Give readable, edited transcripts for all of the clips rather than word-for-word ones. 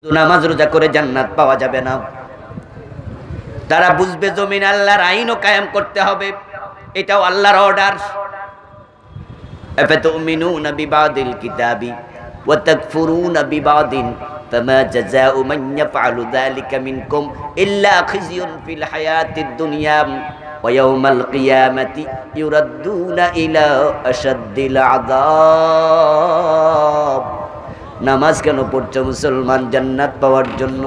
নামাজ রোজা করে জান্নাত পাওয়া যাবে না। তারা বুঝবে জমিন আল্লাহর আইনও কায়েম করতে হবে, এটাও আল্লাহর অর্ডার। আফাতুমিনুনা বিবাদিল কিতাবি ওয়া তাকফুরুনা বিবাদিন ফামা জাযাউ মান ইয়াফআলু যালিকা মিনকুম ইল্লা খিজিয়ুন ফিল হায়াতিদ দুনিয়া ওয়া ইয়াউমাল কিয়ামাতি ইউরাদ্দুনা ইলা আশাদ্দিল আযাব। নামাজ কেন পড়ছো মুসলমান? জান্নাত পাওয়ার জন্য।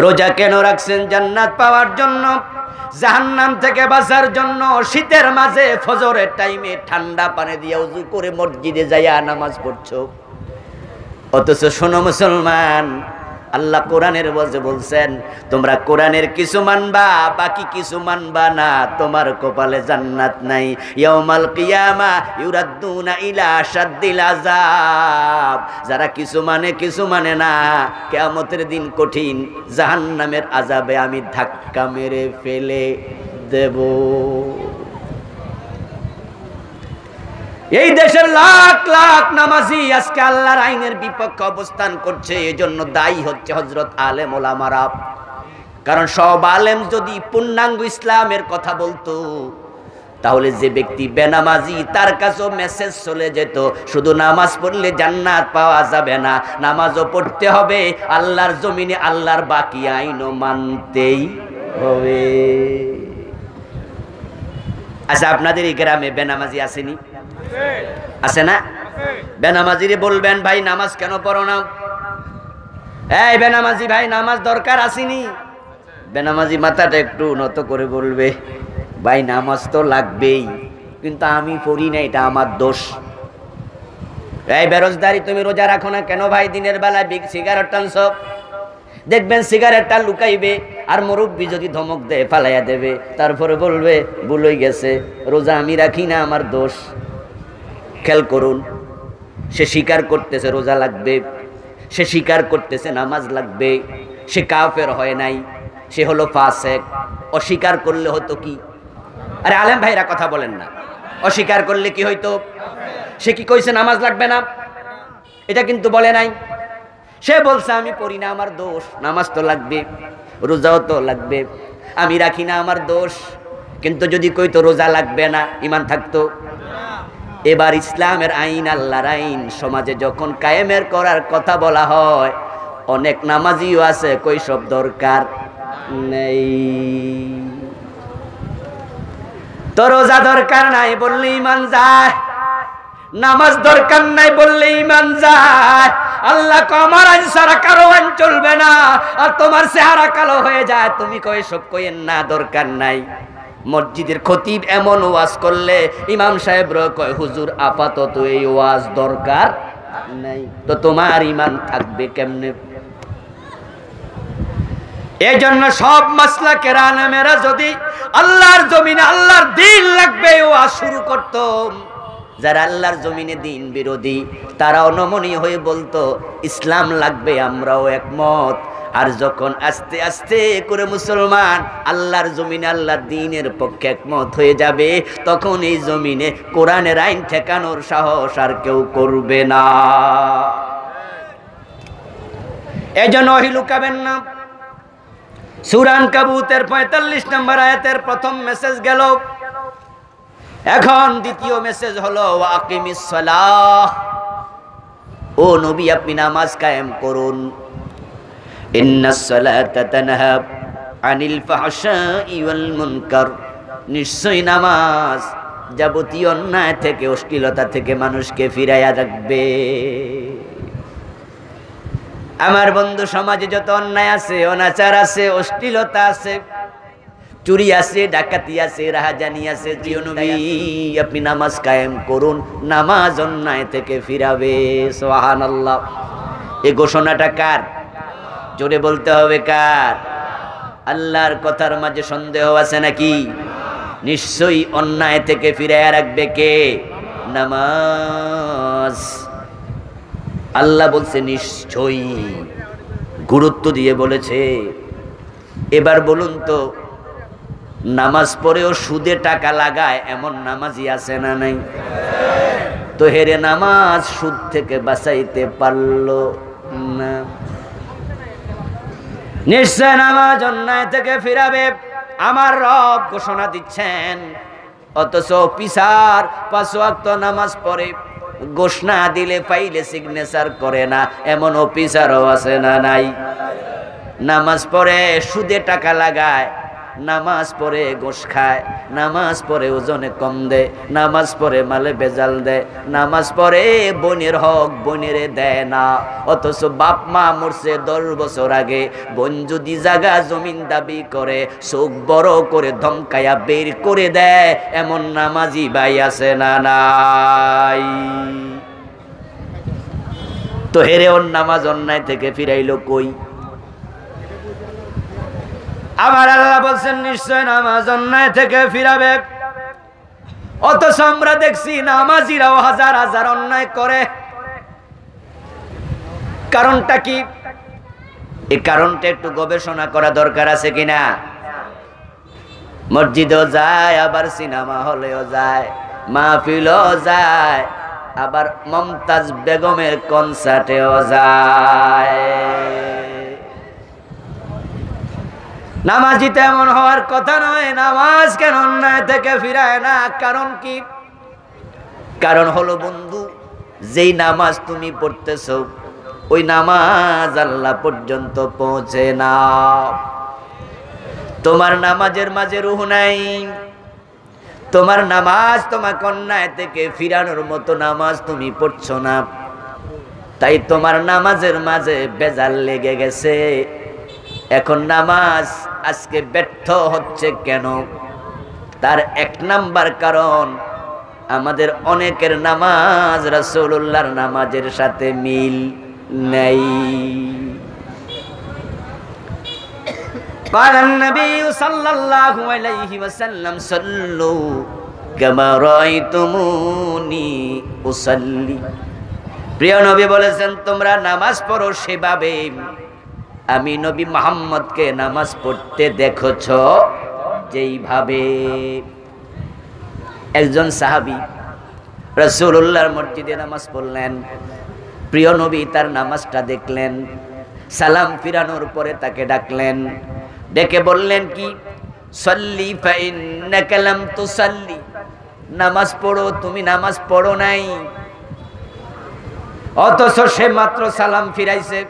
রোজা কেন রাখছেন? জান্নাত পাওয়ার জন্য, জাহান্নাম থেকে বাঁচার জন্য। শীতের মাঝে ফজরের টাইমে ঠান্ডা পানি দিয়ে ওযু করে মসজিদে যাইয়া নামাজ পড়ছো। অথচ শোনো মুসলমান, আল্লাহ কোরআনের মাঝে বলছেন তোমরা কোরআনের কিছু মানবা, বাকি কিছু মানবা না, তোমার কপালে জান্নাত নাই। ইয়াউমাল কিয়ামা ইউরাদ্দুনা ইলা আশাদ্দিল আযাব। যারা কিছু মানে কিছু মানে না, কিয়ামতের দিন কঠিন জাহান্নামের আযাবে আমি ধাক্কা মেরে ফেলে দেব। এই দেশের লাখ লাখ নামাজি আজকে আল্লাহর আইনের বিপক্ষে অবস্থান করছে। এজন্য দায়ী হচ্ছে হযরত আলেম ওলামারা। কারণ সব আলেম যদি পূর্ণাঙ্গ ইসলামের কথা বলতো, তাহলে যে ব্যক্তি বেনামাজি তার কাছেও মেসেজ চলে যেত, শুধু নামাজ পড়লে জান্নাত পাওয়া যাবে না, নামাজও পড়তে হবে, আল্লাহর জমিনে আল্লাহর বাকি আইনও মানতেই হবে। আচ্ছা, আপনাদের এই গ্রামে বেনামাজি আসেনি? আছে না? বেনামাজিরে বলবেন ভাই নামাজ কেন পড়ো না? এই বেনামাজি ভাই, নামাজ দরকার আসেনি? বেনামাজি মাথাটা একটু নত করে বলবে ভাই নামাজ তো লাগবেই, কিন্তু আমি পড়ি না, এটা আমার দোষ। এই বেরোজগারি, তুমি রোজা রাখো না কেন ভাই? দিনের বেলায় বিগ সিগারেট টানছ, দেখবেন সিগারেটটা লুকাইবে, আর মুরব্বি যদি ধমক দেয় ফালাইয়া দেবে, তারপরে বলবে ভুল হয়ে গেছে, রোজা আমি রাখি না, আমার দোষ। খেয়াল করুন, সে স্বীকার করতেছে রোজা লাগবে, সে স্বীকার করতেছে নামাজ লাগবে, সে কাফের হয় নাই, সে হলো ফাসেক। অস্বীকার করলে হতো কি? আরে আলেম ভাইরা কথা বলেন না, অস্বীকার করলে কি হইতো? সে কি কইছে নামাজ লাগবে না? এটা কিন্তু বলে নাই। সে বলছে আমি পড়ি না, আমার দোষ। নামাজ তো লাগবে, রোজাও তো লাগবে, আমি রাখি না, আমার দোষ। কিন্তু যদি কইতো রোজা লাগবে না, ঈমান থাকতো? এবার ইসলামের আইন, আল্লাহর আইন সমাজে যখন কায়েমের করার কথা বলা হয়, অনেক নামাজিও আছে কই সব দরকার নেই। তো রোজা দরকার নাই বললে ঈমান যায়, নামাজ দরকার নাই বললে ঈমান যায়। আল্লাহ আমার আইন ছাড়া কারো আইন চলবে না। আর তোমার চেহারা কালো হয়ে যায়, তুমি কই সব কইেন না, দরকার নাই। মসজিদের খতিব এমন ওয়াজ করলে ইমাম সাহেবরা কয় হুজুর আপাতত এই ওয়াজ দরকার নাই। তো তোমার ঈমান থাকবে কেমনে? এই জন্য সব মাসলাকের আলেমেরা যদি আল্লাহর জমিনে আল্লাহর দ্বীন লাগবে ওয়াজ শুরু করত, যারা আল্লাহর জমিনে দ্বীন বিরোধী তারাও নমনীয় হয়ে বলতো ইসলাম লাগবে, আমরাও একমত। আর যখন আস্তে আস্তে করে মুসলমান আল্লাহর জমিনে আল্লাহর দ্বীনের পক্ষে একমত হয়ে যাবে, তখন এই জমিনে কোরআনের আইন ঠেকানোর সাহস আর কেউ করবে না। এজন্য ওহী লুকাবেন না। সূরা আনকাবুতের ৪৫ নম্বর আয়াতের প্রথম মেসেজ গেল, এখন দ্বিতীয় মেসেজ হলো ওয়াকিমিস সালাহ। ও নবী, আপনি নামাজ কায়েম করুন। ইন্নাস সালাতা তানহা আনিল ফাহশাই ওয়াল মুনকার। নিশ্চয়ই নামাজ যাবতীয় অন্যায় থেকে, অশ্লীলতা থেকে মানুষকে ফিরাইয়া রাখবে। আমার বন্ধু, সমাজে যত অন্যায় আছে, অনাচার আছে, অশ্লীলতা আছে, চুরি আছে, ডাকাতি আছে, রাহাজানি আছে, প্রিয় নবী আপনি নামাজ কায়েম করুন, নামাজ অন্যায় থেকে ফিরাবে। সুবহানাল্লাহ। এই ঘোষণাটা কার? জোরে বলতে হবে কার? আল্লাহর কথার মাঝে সন্দেহ আছে নাকি? নিশ্চয়ই অন্যায় থেকে ফিরাইয়া রাখবে কে? নামাজ। আল্লাহ বলছে নিশ্চয়ই, গুরুত্ব দিয়ে বলেছে। এবার বলুন তো, নামাজ পড়েও সুদে টাকা লাগায় এমন নামাজি আছে না নাই? তো হেরে নামাজ সুদ থেকে বাঁচাইতে পারলো না। নিশ্চয় নামাজ অন্যায় থেকে ফিরাবে আমার রব ঘোষণা দিচ্ছেন। অথচ অফিসার 5 ওয়াক্ত নামাজ পড়ে, ঘোষণা দিলে ফাইলে সিগনেচার করে না, এমন অফিসারও আছে না নাই? নামাজ পড়ে সুদে টাকা লাগায়, নামাজ পড়ে ঘুষ খায়, নামাজ পড়ে ওজনে কম দেয়, নামাজ পড়ে মালে বেজাল দেয়, নামাজ পড়ে বোনের হক বোনেরে দেয় না। অথচ বাপ মা মরছে 10 বছর আগে, বোন যদি জায়গা জমিন দাবি করে চোখ বড় করে ধমকায়া বের করে দেয়, এমন নামাজি ভাই আছে না নাই? তো হেরে ওর নামাজ অন্যায় থেকে ফিরাইলো কই? আমার আল্লাহ বলছেন নিশ্চয় নামাজ অন্যায় থেকে ফিরাবে। অথচ আমরা দেখছি নামাজিরাও হাজার হাজার অন্যায় করে। কারণটা কি? এই কারণটা একটু গবেষণা করা দরকার আছে কিনা? মসজিদেও যায়, আবার সিনেমা হলেও যায়, মাহফিলও যায়, আবার মমতাজ বেগমের কনসার্টেও যায়। নামাজি তেমন হওয়ার কথা নয়। নামাজ কেন অন্যায় থেকে ফিরায় না? কারণ কি? কারণ হলো বন্ধু, যেই নামাজ তুমি পড়তেছো ওই নামাজ আল্লাহ পর্যন্ত পৌঁছে না। তোমার নামাজের মাঝে রূহ নাই। তোমার নামাজ তোমাকে অন্যায় থেকে ফিরানোর মতো নামাজ তুমি পড়ছো না, তাই তোমার নামাজের মাঝে বেজাল লেগে গেছে। এখন নামাজ আজকে ব্যর্থ হচ্ছে কেন? তার 1 নাম্বার কারণ, আমাদের অনেকের নামাজ রাসূলুল্লাহর নামাজের সাথে মিল নেই। قال النبي صلى الله عليه وسلم صلوا كما رأيتموني أصلي। প্রিয় নবী বলেছেন, তোমরা নামাজ পড়ো সেভাবে আমি নবী মুহাম্মদকে নামাজ পড়তে দেখেছ যেইভাবে। একজন সাহাবী রাসূলুল্লাহর মসজিদে নামাজ পড়লেন। প্রিয় নবী তার নামাজটা দেখলেন, সালাম ফিরানোর পরে তাকে ডাকলেন, ডেকে বললেন কি? সল্লি ফাইন্নাকা লাম তুসাল্লি, নামাজ পড়ো, তুমি নামাজ পড়ো নাই। অথচ সে মাত্র সালাম ফিরাইছে।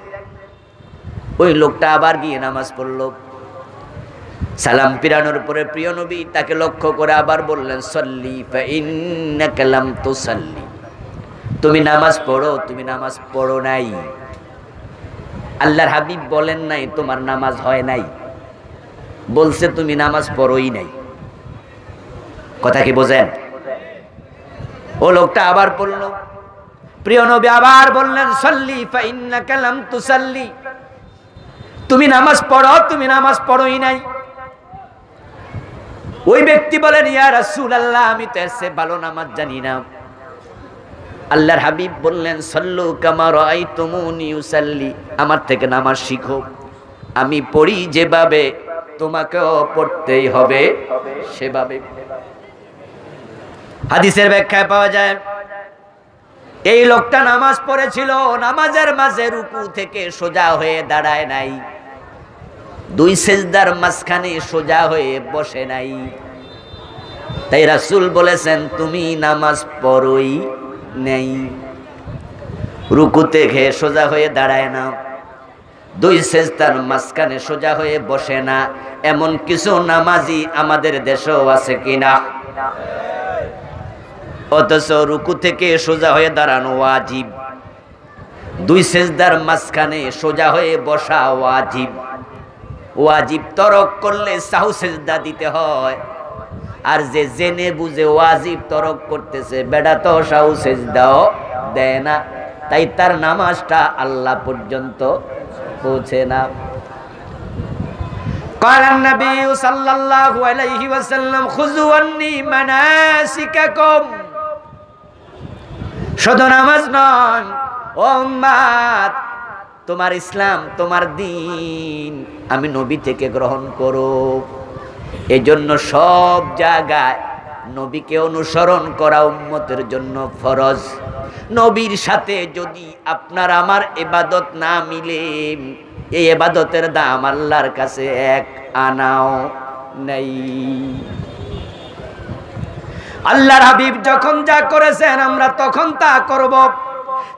ওই লোকটা আবার গিয়ে নামাজ পড়লো। সালাম ফিরানোর পরে প্রিয় নবী তাকে লক্ষ্য করে আবার বললেন, সল্লি ফাইন্নাকা লাম তুসাল্লি, তুমি নামাজ পড়ো, তুমি নামাজ পড়ো নাই। আল্লাহর হাবিব বলেন নাই তোমার নামাজ হয় নাই, বলছে তুমি নামাজ পড়োই নাই। কথা কি বোঝেন? ও লোকটা আবার পড়লো। প্রিয় নবী আবার বললেন, সল্লি ফাইন্নাকা লাম তুসাল্লি, তুমি নামাজ পড়ো, তুমি নামাজ পড়োই নাই। ওই ব্যক্তি বলেন, ইয়া রাসূলুল্লাহ, আমি তো এর চেয়ে ভালো নামাজ জানি না। আল্লাহর হাবিব বললেন, সল্লু কামা রাআইতুমুনি উসাল্লি, আমার থেকে নামাজ শিখো। আমি পড়ি যেভাবে তোমাকেও পড়তেই হবে সেভাবে। হাদিসের ব্যাখ্যায় পাওয়া যায়, এই লোকটা নামাজ পড়েছিল, নামাজের মাঝে রুকু থেকে সোজা হয়ে দাঁড়ায় নাই, 2 সেজদার মাঝখানে সোজা হয়ে বসে নাই। তাই রাসূল বলেছেন, তুমি নামাজ পড়োই নেই। রুকু থেকে সোজা হয়ে দাঁড়ায় না, 2 সেজদার মাঝখানে সোজা হয়ে বসে না, এমন কিছু নামাজি আমাদের দেশেও আছে কিনা? অথচ রুকু থেকে সোজা হয়ে দাঁড়ানো ওয়াজিব, 2 সেজদার মাঝখানে সোজা হয়ে বসা ওয়াজিব। ওয়াজিব তরক করলে সাহু সেজদা দিতে হয়, আর যে জেনে বুঝে ওয়াজিব তরক করতেছে বেটা তো সাহু সেজদাও দেয় না, তাই তার নামাজটা আল্লাহ পর্যন্ত পৌঁছে না। قال النبي صلى الله عليه وسلم خذوا عني مناسككم, শুধু নামাজ নয় ও উম্মত, তোমার ইসলাম, তোমার দ্বীন আমি নবী থেকে গ্রহণ করো। এজন্য সব জায়গায় নবীকে অনুসরণ করা উম্মতের জন্য ফরজ। নবীর সাথে যদি আপনার আমার ইবাদত না মিলে, এই ইবাদতের দাম আল্লাহর কাছে এক আনাও নেই। আল্লাহর হাবিব যখন যা করেছেন আমরা তখন তা করব,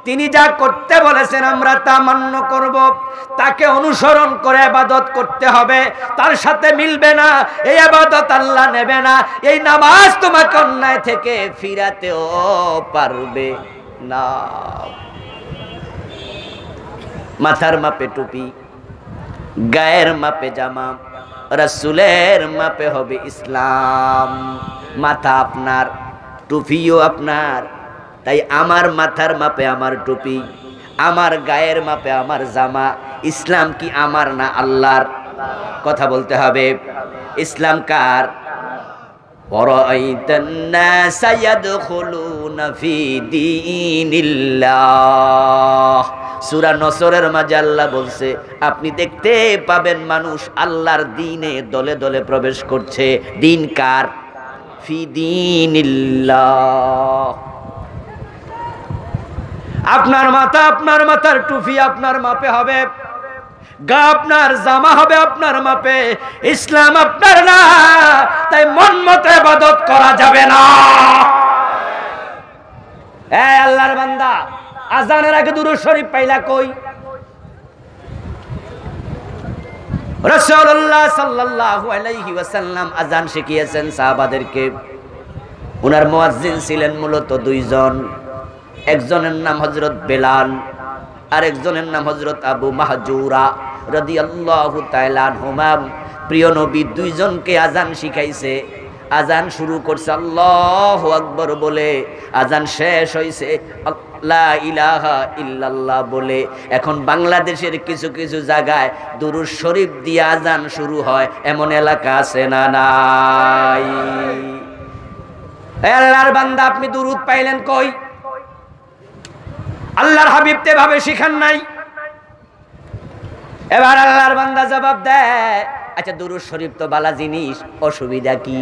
তিনি যা করতে বলেছেন আমরা তা মান্য করব। তাকে অনুসরণ করে ইবাদত করতে হবে, তার সাথে মিলবে না এই ইবাদত আল্লাহ নেবে না। এই নামাজ তোমাকে অন্যায় থেকে ফিরাতেও পারবে না। মাথার মাপে টুপি, গায়ের মাপে জামা, রাসূলের মাপে হবে ইসলাম। মাথা আপনার, টুপিও আপনার, তাই আমার মাথার মাপে আমার টুপি, আমার গায়ের মাপে আমার জামা। ইসলাম কি আমার না আল্লাহর? কথা বলতে হবে। ইসলাম কার? ওয়ারাআইতান নাসা ইয়াদখুলুনা ফি দীনিল্লাহ। সূরা নসরের মাঝে আল্লাহ বলছে আপনি দেখতে পাবেন মানুষ আল্লাহর দ্বীনে দলে দলে প্রবেশ করছে। দ্বীন কার? ফি দীনিল্লাহ। আপনার মাথা, আপনার মাথার টুপি আপনার মাপে হবে, গা আপনার জামা হবে আপনার মাপে। ইসলাম আপনার না, তাই মন মতো ইবাদত করা যাবে না। এই আল্লাহর বান্দা, আজানের আগে দুরূদ শরীফ পাইলা কই? রাসূলুল্লাহ সাল্লাল্লাহু আলাইহি ওয়াসাল্লাম আজান শিখিয়েছেন সাহাবাদেরকে। ওনার মুয়াজ্জিন ছিলেন মূলত দুইজন, একজনের নাম হযরত বেলাল আর একজনের নাম হযরত আবু মাহজুরা রাদিয়াল্লাহু তাআলা আনহুমা। প্রিয় নবী দুইজনকে আজান শিখাইছে। আজান শুরু করছে আল্লাহু আকবার বলে, আজান শেষ হইছে লা ইলাহা ইল্লাল্লাহ বলে। এখন বাংলাদেশের কিছু কিছু জায়গায় দুরূদ শরীফ দিয়ে আজান শুরু হয়, এমন এলাকা আছে না নাই? হে আল্লাহর বান্দা, আপনি দুরূদ পাইলেন কই? আল্লাহর হাবিব তে ভাবে শিখান নাই। এবার আল্লাহর বান্দা জবাব দেয়, আচ্ছা দুরূদ শরীফ তো বালা জিনিস, অসুবিধা কি?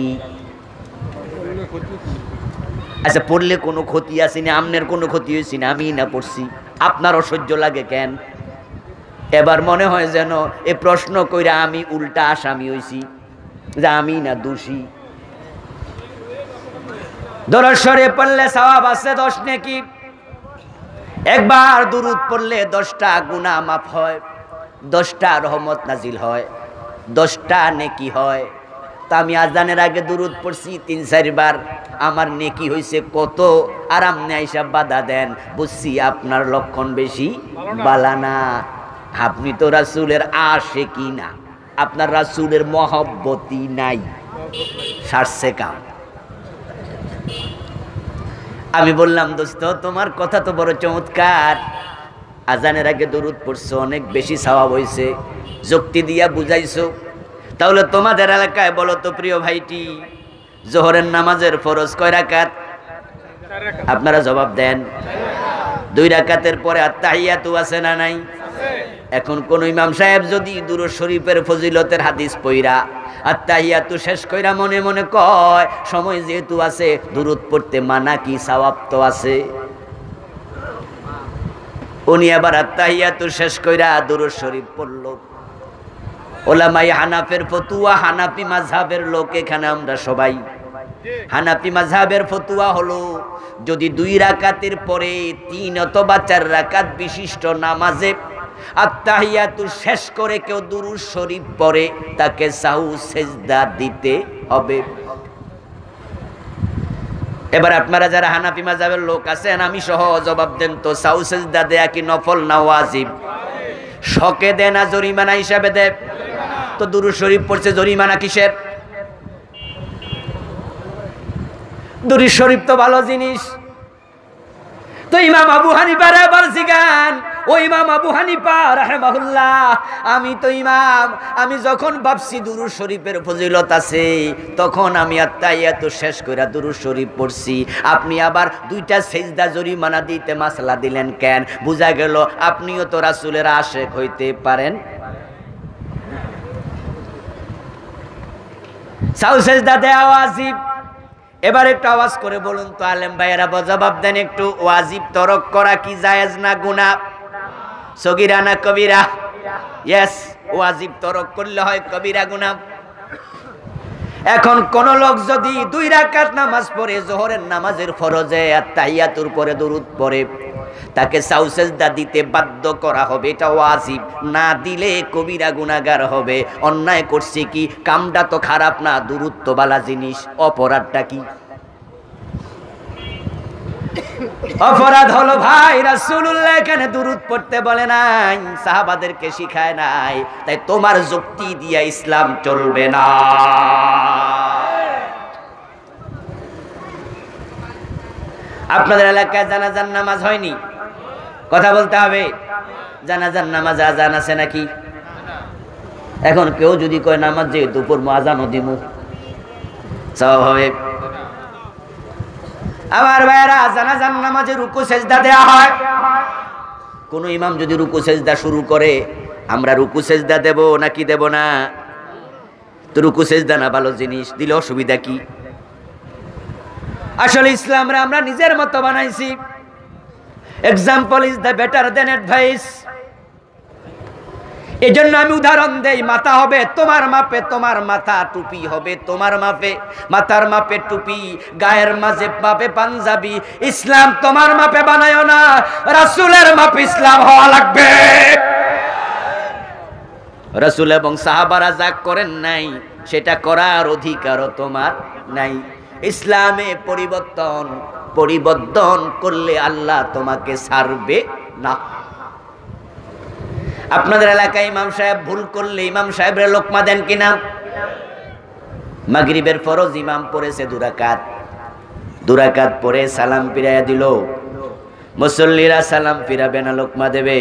আচ্ছা পড়লে কোনো ক্ষতি আছে না? আমনের কোনো ক্ষতি হয়েছে না? আমি না পড়ছি, আপনার অসহ্য লাগে কেন? এবার মনে হয় যেন এ প্রশ্ন কইরা আমি উল্টা আসামি হইছি, যে আমি না দোষী। দুরূদ শরীফ পড়লে সওয়াব আছে 10 নেকি। একবার দুরূদ পড়লে 10টা গুনাহ মাফ হয়, 10টা রহমত নাজিল হয়, 10টা নেকি হয়। তা আমি আজানের আগে দুরূদ পড়ছি 3-4 বার, আমার নেকি হইছে কত? আর আপনি আইসা বাধা দেন। বুঝছি আপনার লক্ষণ বেশি বালা না, আপনি তো রাসূলের আশিকি না, আপনার রাসূলের মহব্বতই নাই। সারছে কাম। আমি বললাম দোস্ত তোমার কথা তো বড় চমৎকার, আজানের আগে দুরূদ পড়ছো, অনেক বেশি সওয়াব হইছে, যুক্তি দিয়া বুঝাইছো। তাহলে তোমাদের এলাকায় বলো তো প্রিয় ভাইটি, জোহরের নামাজের ফরজ কয় রাকাত? আপনারা জবাব দেন। 2 রাকাতের পরে আত্তাহিয়াতু আছে না নাই? এখন কোন ইমাম সাহেব যদি দুরূদ শরীফের ফজিলতের হাদিস পড়া আত্তাহিয়াতু শেষ কইরা মনে মনে কয় সময় যেহেতু আছে দুরূদ পড়তে মানা কি, সওয়াব তো আছে, উনি আবার আত্তাহিয়াতু শেষ কইরা দুরূদ শরীফ পড়ল। ওলামায়ে হানাফের ফতুয়া, হানাফি মাযহাবের লোক এখানে আমরা সবাই। হানাফি মাযহাবের ফতুয়া হলো যদি 2 রাকাতের পরে 3 অথবা 4 রাকাত বিশিষ্ট নামাজে আত্তাহিয়াতু শেষ করে কেউ দুরূদ শরীফ পড়ে তাকে সাহু সেজদা দিতে হবে। এবার আপনারা যারা হানাফি মাযহাবের লোক আছেন আমি সহ জবাব দেন তো, সাহু সেজদা দেয়া কি নফল না ওয়াজিব? শকে দেয় না জরিমানা হিসাবে দেয়? তো দুরূদ শরীফ পড়ছে জরিমানা কিসের? দুরূদ শরীফ তো ভালো জিনিস। তো ইমাম আবু হানিফা আবার জিগান, ও ইমাম আবু হানিফা রাহিমাহুল্লাহ, আমি তো ইমাম, আমি যখন ভাবছি দুরূদ শরীফের ফজিলত আছে তখন আমি আত্তাহিয়াতু শেষ কইরা দুরূদ শরীফ পড়ছি, আপনি আবার 2টা সেজদা জরিমানা দিতে মাসলা দিলেন কেন? বুঝা গেল আপনিও তো রাসূলের আশিক হইতে পারেন। সাহু সেজদা দেওয়া ওয়াজিব, এবার একটু আওয়াজ করে বলুন তো আলেম ভাইয়েরা, জবাব দেন একটু, ওয়াজিব তরক করা কি জায়েজ না গুনাহ? সগীরা না কবিরা? ইয়েস, ওয়াজিব তরক করলে হয় কবিরা গুনাহ। এখন কোন লোক যদি 2 রাকাত নামাজ পড়ে, যোহরের নামাজের ফরজে আর তাহিয়াতুর পরে দরুদ পড়ে, তাকে সাউ সেজদা দিতে বাধ্য করা হবে, এটা ওয়াজিব। না দিলে কবিরা গুনাহগার হবে। অন্যায় করছে কি? কামটা তো খারাপ না, দরুদ তো ভালো জিনিস, অপরাধটা কি? অপরাধ হলো ভাই রাসূলুল্লাহ এখানে দরুদ পড়তে বলে নাই, সাহাবাদেরকে শিখায় নাই, তাই তোমার যুক্তি দিয়া ইসলাম চলবে না। আপনাদের এলাকায় জানাজার নামাজ হয়নি? কথা বলতে হবে। জানাজার নামাজ আজান আছে নাকি? এখন কেউ যদি কয় নামাজ যে দুপুর আজানও দিমু, সওয়াব হবে। আমার ভাইয়েরা, জানাজার নামাজে রুকু সেজদা দেয়া হয়। কোন ইমাম যদি রুকু সেজদা শুরু করে, আমরা রুকু সেজদা দেব নাকি দেব না? তো রুকু সেজদা না ভালো জিনিস, দিলে অসুবিধা কি? আসলে ইসলামরা আমরা নিজের মতো বানাইছি। Example is the better then advice. এই জন্য আমি উদাহরণ দেই, মাথা হবে তোমার মাপে, তোমার মাথা, টুপি হবে তোমার মাপে, মাথার মাপে টুপি, গায়ের মাঝে মাপে পাঞ্জাবি। ইসলাম তোমার মাপে বানায়ও না, রাসূলের মাপে ইসলাম হওয়া লাগবে। রাসূল এবং সাহাবারা যা করেন নাই, সেটা করার অধিকারও তোমার নাই। ইসলামে পরিবর্তন করলে আল্লাহ তোমাকে ছাড়বে না। আপনাদের এলাকায় ইমাম সাহেব ভুল করলে ইমাম সাহেবের লোকমা দেন কিনা? মাগরিবের ফরজ ইমাম পড়েছে 2 রাকাত পরে সালাম ফিরাইয়া দিল, মুসল্লিরা সালাম ফিরাবে না লোকমা দেবে?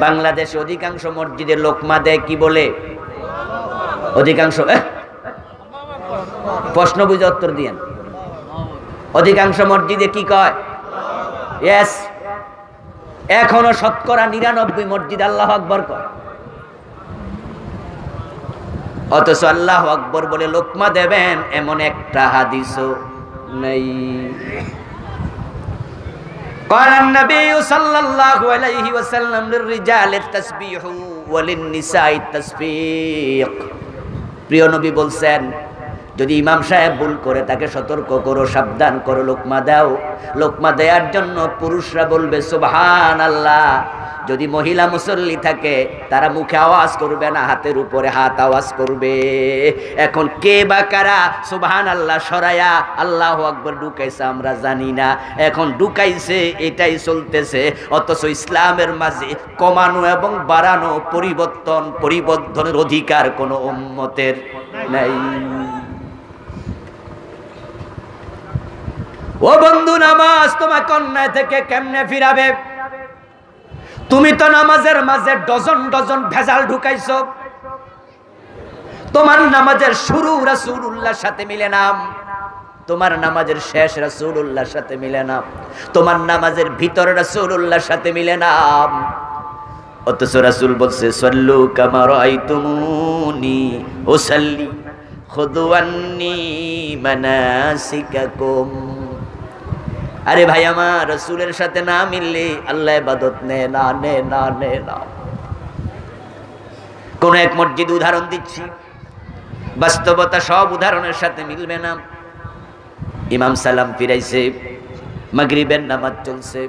বাংলাদেশে অধিকাংশ মসজিদে লোকমা দেয় কি বলে? অধিকাংশ প্রশ্ন বুঝে উত্তর দিয়েন। অধিকাংশ মসজিদে কি কয়? ইয়েস। এখনো 99% মসজিদ আল্লাহু আকবার কয়, অথচ আল্লাহু আকবার বলে লোকমা দেবেন এমন একটা হাদিসও নেই। قال النبي صلى الله عليه وسلم للرجال التسبيح وللنساء التسبيق। প্রিয় নবী বলছেন, যদি ইমাম সাহেব ভুল করে তাকে সতর্ক করো, সাবধান করো, লোকমা দাও। লোকমা দেওয়ার জন্য পুরুষরা বলবে সুবহানাল্লাহ। যদি মহিলা মুসল্লি থাকে, তারা মুখে আওয়াজ করবে না, হাতের উপরে হাত আওয়াজ করবে। এখন কে বা কারা সুবহানাল্লাহ সরায়া আল্লাহু আকবার ঢুকাইছে আমরা জানি না, এখন ঢুকাইছে এটাই চলতেছে। অথচ ইসলামের মাঝে কমানো এবং বাড়ানো, পরিবর্তনের অধিকার কোনো উম্মতের নাই। ও বন্ধু, নামাজ তোমাকে অন্যায় থেকে কেমনে ফিরাবে? তুমি তো নামাজের মাঝে ডজন ভেজাল ঢুকাইছো। তোমার নামাজের শুরু রাসূলুল্লাহর সাথে মিলে না, তোমার নামাজের শেষ রাসূলুল্লাহর সাথে মিলে না, তোমার নামাজের ভিতর রাসূলুল্লাহর সাথে মিলে না। অথচ রাসূল বলছে সাল্লু কামা রাআইতুমুনি উসাল্লি খুযু আন্নী মানাসিকাকুম। আরে ভাই আমার, রাসূলের সাথে না মিললে আল্লাহ ইবাদত নে না। কোন এক মসজিদ উদাহরণ দিচ্ছি, বাস্তবতা সব উদাহরণের সাথে মিলবে না। ইমাম সালাম ফিরাইছে, মাগরিবের নামাজ চলছে,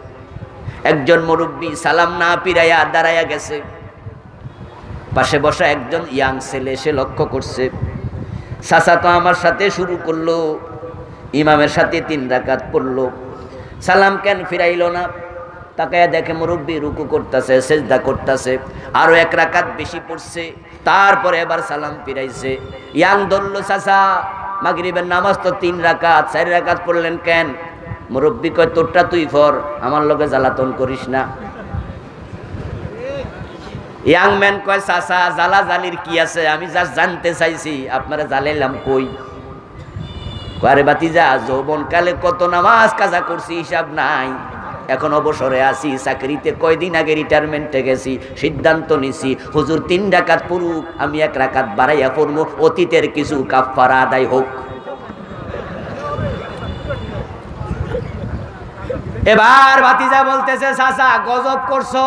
একজন মুরব্বী সালাম না ফিরাইয়া দাঁড়াইয়া গেছে। পাশে বসা একজন ইয়াং ছেলে এসে লক্ষ্য করছে, চাচা তো আমার সাথে শুরু করলো, ইমামের সাথে 3 রাকাত পড়লো, সালাম কেন ফিরাইল না? তাকায়া দেখে মুরব্বী রুকু করতেছে, সেজদা করতেছে, আরো 1 রাকাত বেশি পড়ছে, তারপরে এবার সালাম ফিরাইছে। ইয়াং ধরলো, চাচা মাগরিবের নামাজ তো 3 রাকাত, 4 রাকাত পড়লেন কেন? মুরব্বী কয় তোরটা তুই পড়, আমার লগে জ্বালাতন করিস না। ইয়াং ম্যান কয় চাচা জ্বালাজালির কি আছে, আমি জাস্ট জানতে চাইছি আপনারা জ্বালাইলাম কই। আরে বাতিজা, যৌবনকালে কত নামাজ কাজা করছি হিসাব নাই, এখন অবসরে আছি, চাকরিতে কয়দিন আগে রিটায়ারমেন্টে গেছি, সিদ্ধান্ত নিছি হুজুর 3 রাকাত পড়ুক, আমি 1 রাকাত বাড়াইয়া পড়বো, অতীতের কিছু কাফারা আদায় হোক। এবার ভাতিজা বলতেছে চাচা গজব করছো।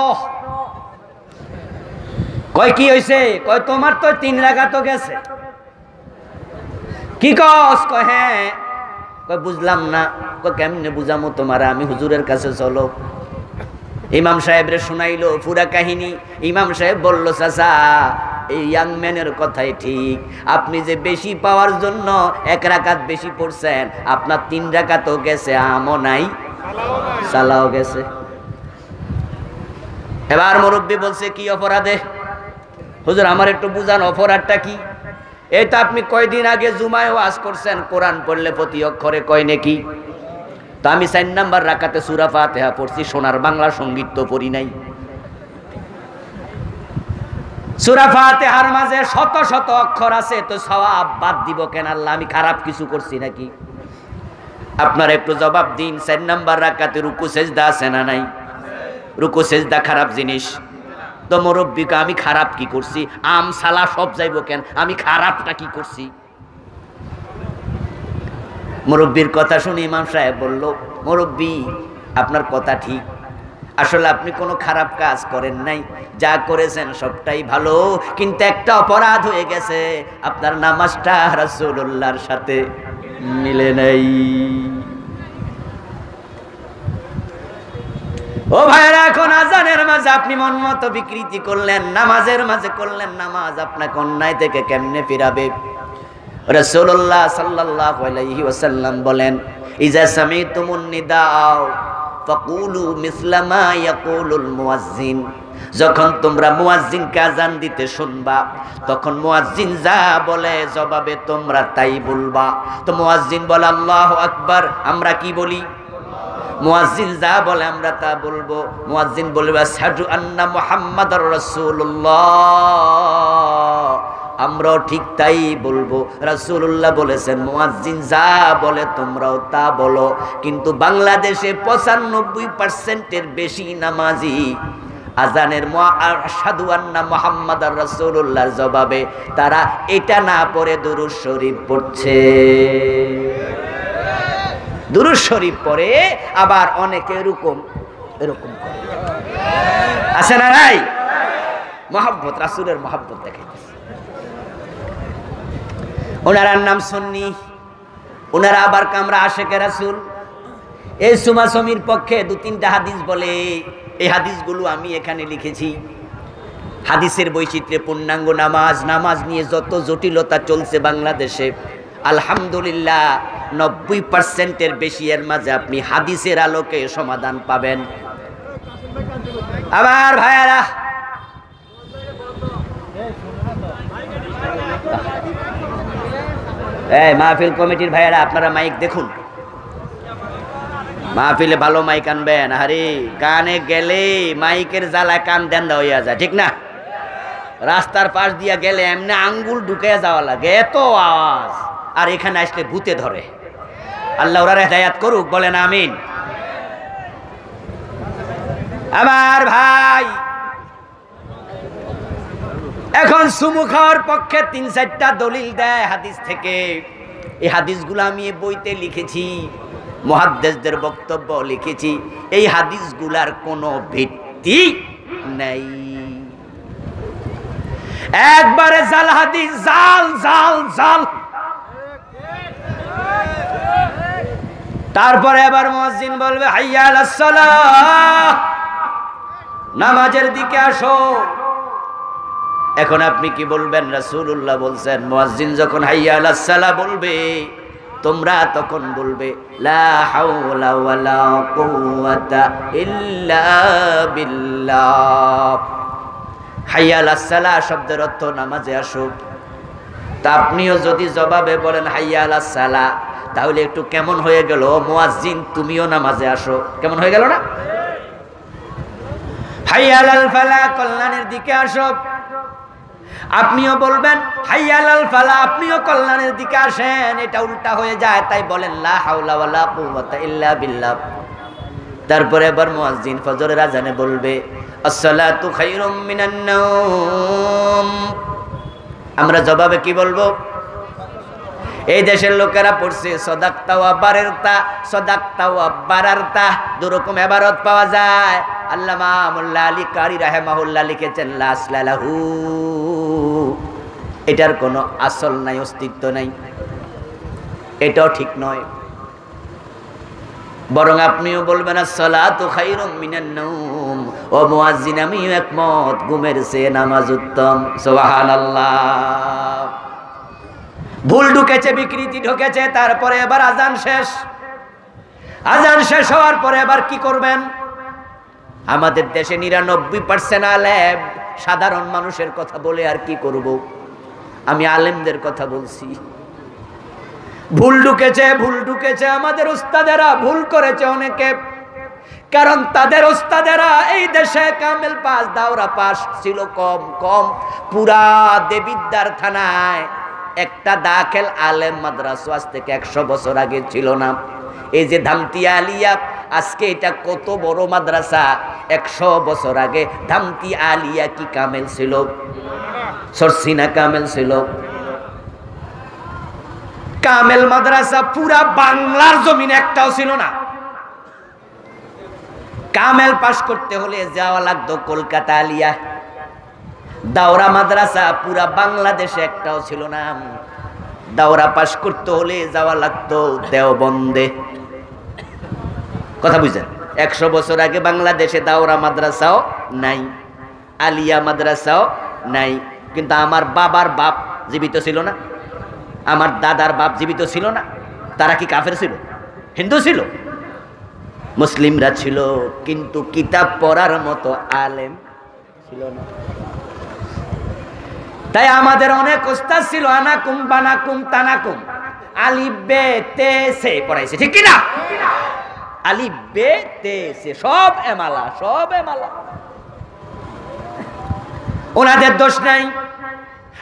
কয় কি হইছে? কয় তোমার তো 3 রাকাত গেছে। কি কস? কয় হ্যাঁ। কয় বুঝলাম না। কয় কেমনে বুঝামো তোমার? আমি হুজুরের কাছে চলো। ইমাম সাহেবরে শুনাইলো পুরা কাহিনী। ইমাম সাহেব বলল চাচা এই ইয়াং ম্যানের কথাই ঠিক, আপনি যে বেশি পাওয়ার জন্য 1 রাকাত বেশি পড়ছেন, আপনার 3 রাকাতও গেছে, আমও নাই সালাও গেছে। এবার মুরব্বী বলছে কি অপরাধে? হুজুর আমার একটু বুঝান অপরাধটা কি? এই তো আপনি কয়দিন আগে জুমায় ওয়াজ করছেন কোরআন পড়লে প্রতি অক্ষরে কয় নেকি। তো আমি 4 নাম্বার রাকাতে সূরা ফাতিহা পড়ছি, সোনার বাংলা সঙ্গীত তো পড়ি নাই। সূরা ফাতিহার মাঝে শত শত অক্ষর আছে, তো সওয়াব বাদ দিব কেন আল্লাহ? আমি খারাপ কিছু করছি নাকি? আপনারা একটু জবাব দিন। 4 নাম্বার রাকাতে রুকু সেজদা আছে না নাই? রুকু সেজদা খারাপ জিনিস। তো মুরব্বিকে আমি খারাপ কি করছি? আম সালা সব যাইব কেন? আমি খারাপটা কি করছি? মুরব্বির কথা শুনে ইমাম সাহেব বলল মুরব্বি আপনার কথা ঠিক, আসলে আপনি কোনো খারাপ কাজ করেন নাই, যা করেছেন সবটাই ভালো, কিন্তু একটা অপরাধ হয়ে গেছে, আপনার নামাজটা রাসূলুল্লাহর সাথে মিলে নাই। ও ভাইরা, এখন আজানের মাঝে আপনি মন মতো বিকৃতি করলেন, নামাজের মাঝে করলেন, নামাজ আপনাকে অন্যায় থেকে কেমনে ফিরাবে? রাসূলুল্লাহ সাল্লাল্লাহু আলাইহি ওয়াসাল্লাম বলেন ইজা সামিতুমুন নিদাও ফাকুলু মিসলা মা ইয়াকুলুল মুয়াজ্জিন, যখন তোমরা মুয়াজ্জিনকে আযান দিতে শুনবা তখন মুয়াজ্জিন যা বলে জবাবে তোমরা তাই বলবা। তো মুয়াজ্জিন বলে আল্লাহু আকবার, আমরা কি বলি? মুয়াজ্জিন যা বলে আমরা তা বলবো। মুয়াজ্জিন বলবে আশহাদু আন্না মুহাম্মাদার রাসূলুল্লাহ, আমরাও ঠিক তাই বলবো। রাসূলুল্লাহ বলেছেন মুয়াজ্জিন যা বলে তোমরাও তা বলো। কিন্তু বাংলাদেশে 95% বেশি নামাজি আজানের আশহাদু আন্না মুহাম্মাদার রাসূলুল্লাহর জবাবে তারা এটা না পড়ে দুরূদ শরীফ পড়ছে। দুরূদ শরীফ পড়ে আবার অনেকে এরকম করে আছে না নাই? মহব্বত, রাসূলের মহব্বত দেখাইতেছে। ওনার নাম সুন্নি, ওনারা আবার কামরা আশেকে রাসূল। এই সুমাসমির পক্ষে 2-3টা হাদিস বলে, এই হাদিসগুলো আমি এখানে লিখেছি। হাদিসের বৈচিত্র্যে পূর্ণাঙ্গ নামাজ, নামাজ নিয়ে যত জটিলতা চলছে বাংলাদেশে, আলহামদুলিল্লাহ 90%-এর বেশি এর মাঝে আপনি হাদিসের আলোকে সমাধান পাবেন। আমার ভাইয়ারা, এই মাহফিল কমিটির ভাইয়ারা আপনারা মাইক দেখুন, মাহফিলে ভালো মাইক আনবেন। আরে গানে গেলে মাইকের জ্বালা কান দেন্দা হইয়া যায়, ঠিক না? রাস্তার পাশ দিয়া গেলে এমনি আঙ্গুল ঢুকে যাওয়া লাগে, এত আওয়াজ। আর এখানে আসলে ভূতে ধরে। আল্লাহ ওরা হেদায়াত করুক, বলেন আমিন। আমার ভাই, এখন সুমু খাওয়ার পক্ষে 3-4টা দলিল দেয় হাদিস থেকে। এই হাদিসগুলো আমি এই বইতে লিখেছি, মুহাদ্দিসদের বক্তব্য লিখেছি। এই হাদিসগুলার কোনো ভিত্তি নাই, একবারে জাল হাদিস, জাল জাল জাল। তারপরে আবার মুয়াজ্জিন বলবে হাইয়া আলাস সালাহ, নামাজের দিকে আসো। এখন আপনি কি বলবেন? রাসূলুল্লাহ বলছেন মুয়াজ্জিন যখন হাইয়া আলাস সালাহ বলবে তোমরা তখন বলবে লা হাওলা ওয়ালা কুওয়াতা ইল্লা বিল্লাহ। হাইয়া আলাস সালাহ শব্দের অর্থ নামাজে আসো। তা আপনিও যদি জবাবে বলেন হাইয়া আলাস সালাহ, তাহলে একটু কেমন হয়ে গেল? মুয়াজ্জিন তুমিও নামাজে আসো, কেমন হয়ে গেল না? হাইয়া আলাল ফালাহ, কল্যাণের দিকে আসো। আপনিও বলবেন হাইয়া আলাল ফালাহ, আপনিও কল্যাণের দিকে আসেন, এটা উল্টা হয়ে যায়। তাই বলেন লা হাওলা ওয়ালা কুওয়াতা ইল্লা বিল্লাহ। তারপরে আবার মুয়াজ্জিন ফজরের আজানে বলবে আসসালাতু খায়রুম মিনান নাওম। আমরা জবাবে কি বলবো? এই দেশের লোকেরা পড়ছে সদাক্তা ওয়া বারারতা, সদাক্তা ওয়া বারারতা, দুরকম ইবারত পাওয়া যায়। আল্লামা মোল্লা আলী কারি রাহিমাহুল্লাহ লিখেছেন লা আসলা লাহু, এটার কোনো আসল নাই, অস্তিত্ব নাই, এটাও ঠিক নয়। বরং আপনিও বলবেন আসসালাতু খায়রুম মিনান নাওম, ও মুয়াজ্জিন আমিও একমত, ঘুমের চেয়ে নামাজ উত্তম। সুবহানাল্লাহ। ভুল ঢুকেছে, বিকৃতি ঢুকেছে, তারপরে এবার আজান শেষ। আজান শেষ হওয়ার পরে এবার কি করবেন? আমাদের দেশে 99% আলেম সাধারণ মানুষের কথা বলে আর কি করব? আমি আলেমদের কথা বলছি। ভুল ঢুকেছে, ভুল ঢুকেছে, আমাদের উস্তাদেরা ভুল করেছে অনেকে, কারণ তাদের উস্তাদেরা এই দেশে কামেল পাস, দাওরা পাস ছিল কম। পুরা দেবিদ্বার থানায় একটা দাখিল আলেম মাদ্রাসা আজ থেকে 100 বছর আগে ছিল না। এই যে ধামতি আলিয়া, আজকে এটা কত বড় মাদ্রাসা, 100 বছর আগে ধামতি আলিয়া কি কামেল ছিল? সরসিনা কামেল ছিল? কামেল মাদ্রাসা পুরা বাংলার জমিনে একটাও ছিল না। কামেল পাস করতে হলে যাওয়া লাগতো কলকাতা আলিয়া। দাওরা মাদ্রাসা পুরা বাংলাদেশে একটাও ছিল না। দাওরা পাস করতে হলে যাওয়া লাগতো দেওবন্দে। কথা বুঝছেন? 100 বছর আগে বাংলাদেশে দাওরা মাদ্রাসাও নাই, আলিয়া মাদ্রাসাও নাই। কিন্তু আমার বাবার বাপ জীবিত ছিল না, আমার দাদার বাপ জীবিত ছিল না। তারা কি কাফের ছিল? হিন্দু ছিল? মুসলিমরা ছিল, কিন্তু কিতাব পড়ার মতো আলেম ছিল না। তাই আমাদের অনেক ওস্তাদ ছিল, আনাকুম বানাকুম তানাকুম, আলিফ বে তে সে পড়াইছে, ঠিক কি না? আলিফ বে তে সে সব এমালা, সব এমালা। ওনাদের দোষ নাই।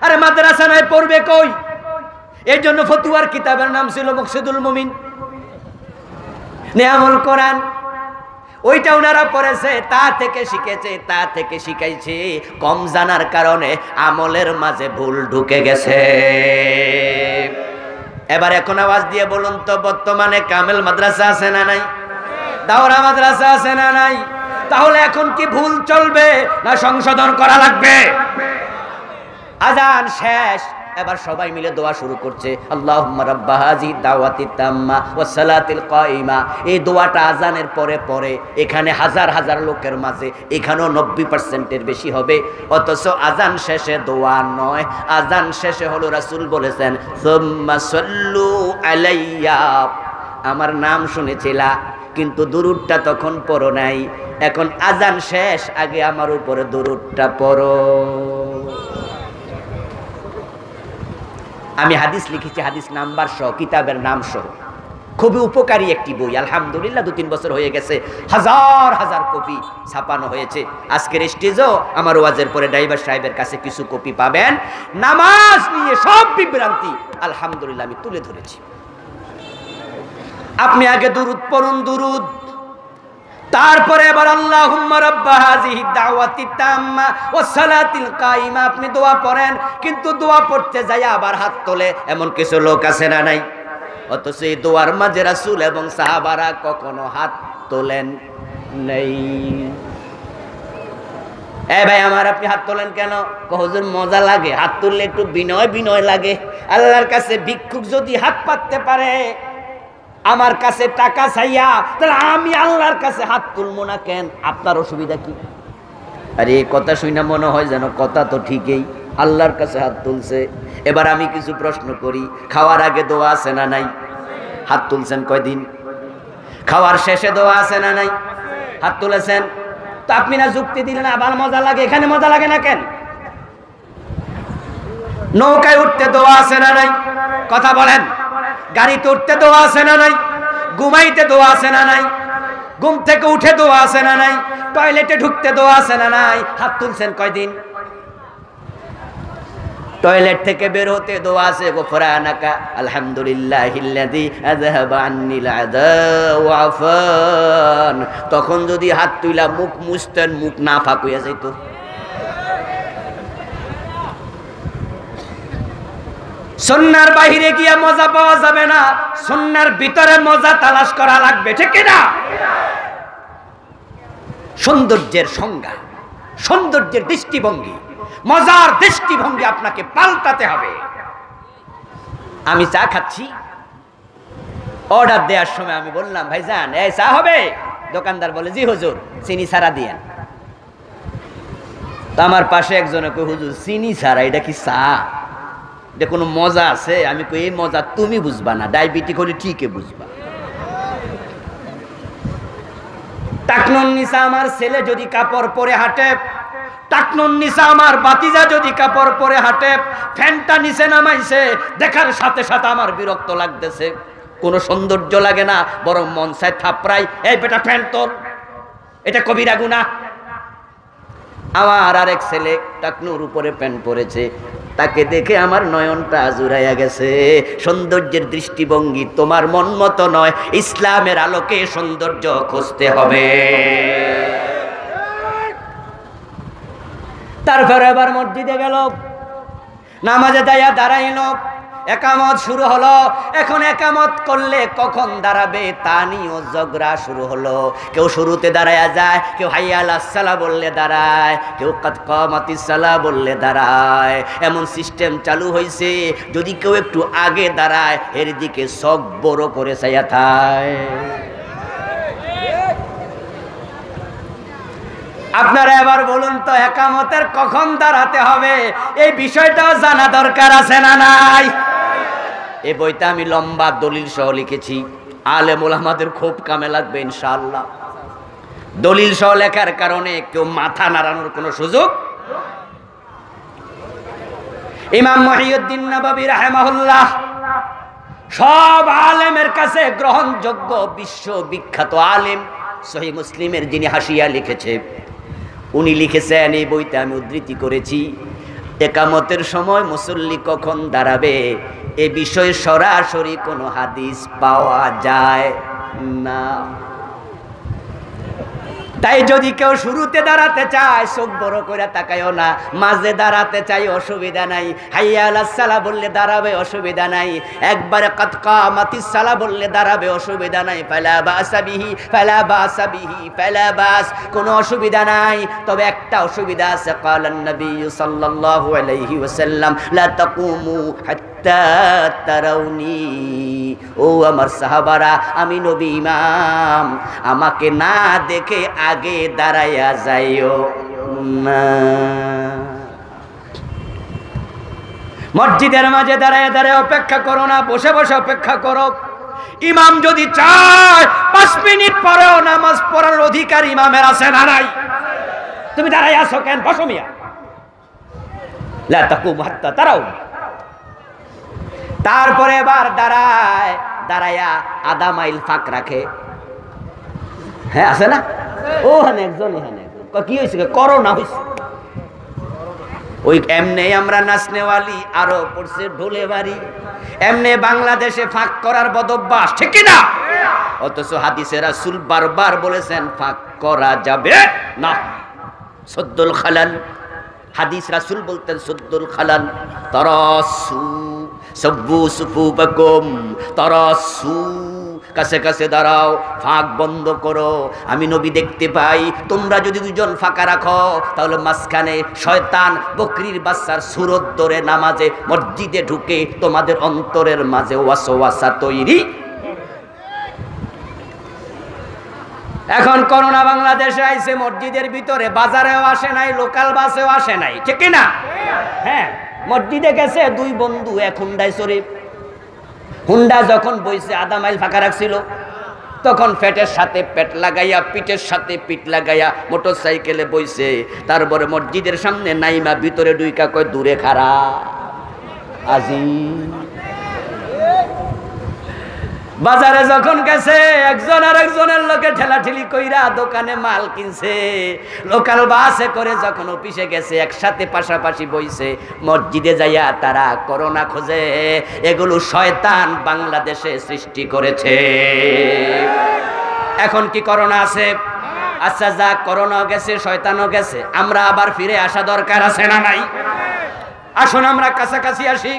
আরে মাদ্রাসা নাই, পড়বে কই? এই জন্য ফতুয়ার কিতাবের নাম ছিল মকসুদুল মুমিন, নিয়ামুল কোরআন। ওইটা ওনারা পড়েছে, তা থেকে শিখেছে, তা থেকে শিখাইছে। কম জানার কারণে আমলের মাঝে ভুল ঢুকে গেছে। এবার এখন আওয়াজ দিয়ে বলুন তো, বর্তমানে কামেল মাদ্রাসা আছে না নাই? দাওরা মাদ্রাসা আছে না নাই? তাহলে এখন কি ভুল চলবে না সংশোধন করা লাগবে? আজান শেষ, এবার সবাই মিলে দোয়া শুরু করছে, আল্লাহুম্মা রাব্বা হাযিহি দাওয়াতিত তাম্মা ওয়াস সালাতিল কায়িমা। এই দোয়াটা আজানের পরে পরে এখানে হাজার হাজার লোকের মাঝে এখানেও 90%-এর বেশি হবে। অথচ আজান শেষে দোয়া নয়, আজান শেষে হলো রাসূল বলেছেন সুম্মা সাল্লু আলাইয়া। আমার নাম শুনেছিলা কিন্তু দুরূদটা তখন পড়ো নাই, এখন আজান শেষ, আগে আমার উপরে দুরূদটা পড়ো। আমি হাদিস লিখেছি, হাদিস নাম্বার সহ, কিতাবের নাম সহ। খুবই উপকারী একটি বই, আলহামদুলিল্লাহ 2-3 বছর হয়ে গেছে, হাজার হাজার কপি ছাপানো হয়েছে। আজকের স্টেজও আমার ওয়াজের পরে ড্রাইভার সাহেবের কাছে কিছু কপি পাবেন। নামাজ নিয়ে সব বিভ্রান্তি আলহামদুলিল্লাহ আমি তুলে ধরেছি। আপনি আগে দুরূদ পড়ুন, দুরূদ, তারপরে এবার আল্লাহুম্মা রাব্বা হাযিহি দাওয়াতিত তাম্মা ওয়াস সালাতিল কায়িমা আপনি দোয়া পড়েন। কিন্তু দোয়া পড়তে যায় আবার হাত তোলে, এমন কিছু লোক আছে না নাই? অথচ এই দোয়ার মাঝে রাসূল এবং সাহাবারা কখনো হাত তোলেন নাই। এ ভাই আমার, আপনি হাত তোলেন কেন? হুজুর মজা লাগে, হাত তুললে একটু বিনয় বিনয় লাগে। আল্লাহর কাছে ভিক্ষুক যদি হাত পাততে পারে, আমার কাছে টাকা চাইয়া, তাহলে আমি আল্লাহর কাছে হাত তুলবো না কেন? আপনার অসুবিধা কি? আরে এই কথা শুনে মনে হয় যেন কথা তো ঠিকই, আল্লাহর কাছে হাত তুলছে। এবার আমি কিছু প্রশ্ন করি, খাওয়ার আগে দোয়া আছে না নাই? হাত তুলছেন কয়দিন? খাওয়ার শেষে দোয়া আছে না নাই? হাত তুলেছেন। তো আপনি না যুক্তি দিলেন আবার মজা লাগে, এখানে মজা লাগে না কেন? নৌকায় উঠতে দোয়া আছে না নাই? কথা বলেন। গাড়িতে উঠতে দোয়া আছে না নাই? ঘুমাইতে দোয়া আছে না নাই? ঘুম থেকে উঠে দোয়া আছে না নাই? টয়লেটে ঢুকতে দোয়া আছে না নাই? হাত তুলছেন কয়দিন? টয়লেট থেকে বের হতে দোয়া আছে, গফরানাকা আলহামদুলিল্লাহিল্লাযী আযহাবা আন্নিল আযা ওয়া আফান। তখন যদি হাত তুইলা মুখ মুছতেন, মুখ না ফাঁক হইয়া যাইতো। সুন্নাহর বাইরে গিয়ে মজা পাওয়া যাবে না, সুন্নাহর ভিতরে মজা তালাশ করা লাগবে, ঠিক কি না? সৌন্দর্যের সংজ্ঞা, সৌন্দর্যের দৃষ্টিভঙ্গি, মজার দৃষ্টিভঙ্গি আপনাকে পাল্টাতে হবে। আমি চা খাচ্ছি, অর্ডার দেওয়ার সময় আমি বললাম, ভাইজান এই চা হবে? দোকানদার বলে, জি হুজুর, চিনি ছাড়া দিয়েন। তো আমার পাশে একজনে কই, হুজুর চিনি ছাড়া এটা কি চা? এটা কোনো মজা আছে? আমি কই, এই মজা তুমি বুঝবা না, ডায়াবেটিক হলে ঠিকই বুঝবা। টাকনুন নিসা আমার ছেলে যদি কাপড় পরে হাঁটে, টাকনুন নিসা আমার বাতিজা যদি কাপড় পরে হাঁটে, ফ্যানটা নিচে নামাইছে, দেখার সাথে সাথে আমার বিরক্ত লাগতেছে, কোনো সৌন্দর্য লাগে না, বরং মন চায় থাপড়াই, এই বেটা ফ্যান তোল, এটা কবিরা গুনাহ। আমার আরেক ছেলে টাকনুর উপরে প্যান্ট পরেছে, তাকে দেখে আমার নয়নটা জুড়াইয়া গেছে। সৌন্দর্যের দৃষ্টিভঙ্গি তোমার মন মতো নয়, ইসলামের আলোকে সৌন্দর্য খুঁজতে হবে। তারপরে এবার মসজিদে গেল, নামাজে যাইয়া দাঁড়াইল, একামত শুরু হলো। এখন একামত করলে কখন দাঁড়াবে তা নিয়েও ঝগড়া শুরু হলো। কেউ শুরুতে দাঁড়ায়া যায়, কেউ হাইয়া আলাস সালাহ বললে দাঁড়ায়, কেউ কাদ কামাতিস সালাহ বললে দাঁড়ায়। এমন সিস্টেম চালু হয়েছে, যদি কেউ একটু আগে দাঁড়ায় এর দিকে চোখ বড় করে চাইয়া থাকে। আপনারা এবার বলুন তো, একামতের কখন দাঁড়াতে হবে এই বিষয়টাও জানা দরকার আছে না নাই? এই বইটা আমি লম্বা দলিল সহ লিখেছি, আলেম ওলামাদের খুব কামে লাগবে ইনশাআল্লাহ। দলিল সহ লেখার কারণে কেউ মাথা নাড়ানোর কোনো সুযোগ। ইমাম মুহিউদ্দিন নববী রাহিমাহুল্লাহ সব আলেমের কাছে গ্রহণযোগ্য বিশ্ববিখ্যাত আলেম, সহিহ মুসলিমের যিনি হাসিয়া লিখেছে, উনি লিখেছেন, এই বইতে আমি উদ্ধৃতি করেছি, একামতের সময় মুসল্লি কখন দাঁড়াবে এ বিষয়ে সরাসরি কোনো হাদিস পাওয়া যায় না। তাই যদি কেউ শুরুতে দাঁড়াতে চায় চোখ বড় করে তাকায়ও না, মাঝে দাঁড়াতে চাই অসুবিধা নাই, হাইয়া আলাস সালাহ বললে দাঁড়াবে অসুবিধা নাই, একবারে কাদ কামাতিস সালাহ বললে দাঁড়াবে অসুবিধা নাই, ফালা বাসা বিহি, ফালা বাসা বিহি, ফালা বাস, কোনো অসুবিধা নাই। তবে একটা অসুবিধা আছে, ক্বালান নবী সাল্লাল্লাহু আলাইহি ওয়াসাল্লাম লা তাকুমু হাত্তা তারাউনি, ও আমার সাহাবারা, আমি নবী ইমাম, আমাকে না দেখে আগে দাঁড়াইয়া যাইও না। মসজিদের মাঝে দাঁড়ায় দাঁড়ায় অপেক্ষা করো না, বসে বসে অপেক্ষা করো। ইমাম যদি চায় 5 মিনিট পরেও নামাজ পড়ার অধিকার ইমামের আছে না নাই? তুমি দাঁড়াই আছো কেন? বসো মিয়া। লা তাকুমু হাত্তা তারাউনি। তারপরে এবার দাঁড়ায়, দাঁড়াইয়া আধা মাইল ফাঁক রাখে। হ্যাঁ আছে না? ও হানে একজন, এখানে একজন, কি হয়েছে? করোনা হয়েছে। ওই এমনি আমরা নাচনেওয়ালি, আরো পড়ছে ঢোলে বাড়ি, এমনি বাংলাদেশে ফাঁক করার বদভ্যাস, ঠিক না? অথচ হাদিসে রাসূল বারবার বলেছেন ফাঁক করা যাবে না। সদ্দুল খালাল, হাদিস রাসূল বলতেন সদ্দুল খালাল, তারাসু সাব্বু সুফুবাকুম, তারাসু, কাছে কাছে দাঁড়াও, ফাঁক বন্ধ করো। আমি নবী দেখতে পাই, তোমরা যদি দুজন ফাঁকা রাখো তাহলে মাঝখানে শয়তান বকরির বাচ্চার সুরত ধরে নামাজে মসজিদে ঢুকে তোমাদের অন্তরের মাঝে ওয়াসওয়াসা তৈরি। এখন করোনা বাংলাদেশে আইছে, মসজিদের ভিতরে, বাজারেও আসে নাই, লোকাল বাসেও আসে নাই, ঠিক না? হ্যাঁ, মসজিদে গেছে 2 বন্ধু, এক হুন্ডায় চড়ে। হুন্ডা যখন বইছে, আধা মাইল ফাঁকা রাখছিল, তখন পেটের সাথে পেট লাগাইয়া, পিঠের সাথে পিঠ লাগাইয়া মোটর সাইকেলে বইছে। তারপরে মসজিদের সামনে নাইমা ভিতরে ঢুইকা কয়, দূরে খাড়া আজি। বাজারে যখন গেছে, একজন আর একজনের লোকে ঠেলাঠেলি কইরা দোকানে মাল কিনছে। লোকাল বাসে করে যখন অফিসে গেছে, একসাথে পাশাপাশি বইছে। মসজিদে যাইয়া তারা করোনা খোঁজে। এগুলো শয়তান বাংলাদেশে সৃষ্টি করেছে। এখন কি করোনা আছে? আচ্ছা, যা করোনাও গেছে, শয়তানও গেছে, আমরা আবার ফিরে আসা দরকার আছে না নাই? আসুন আমরা কাছাকাছি আসি।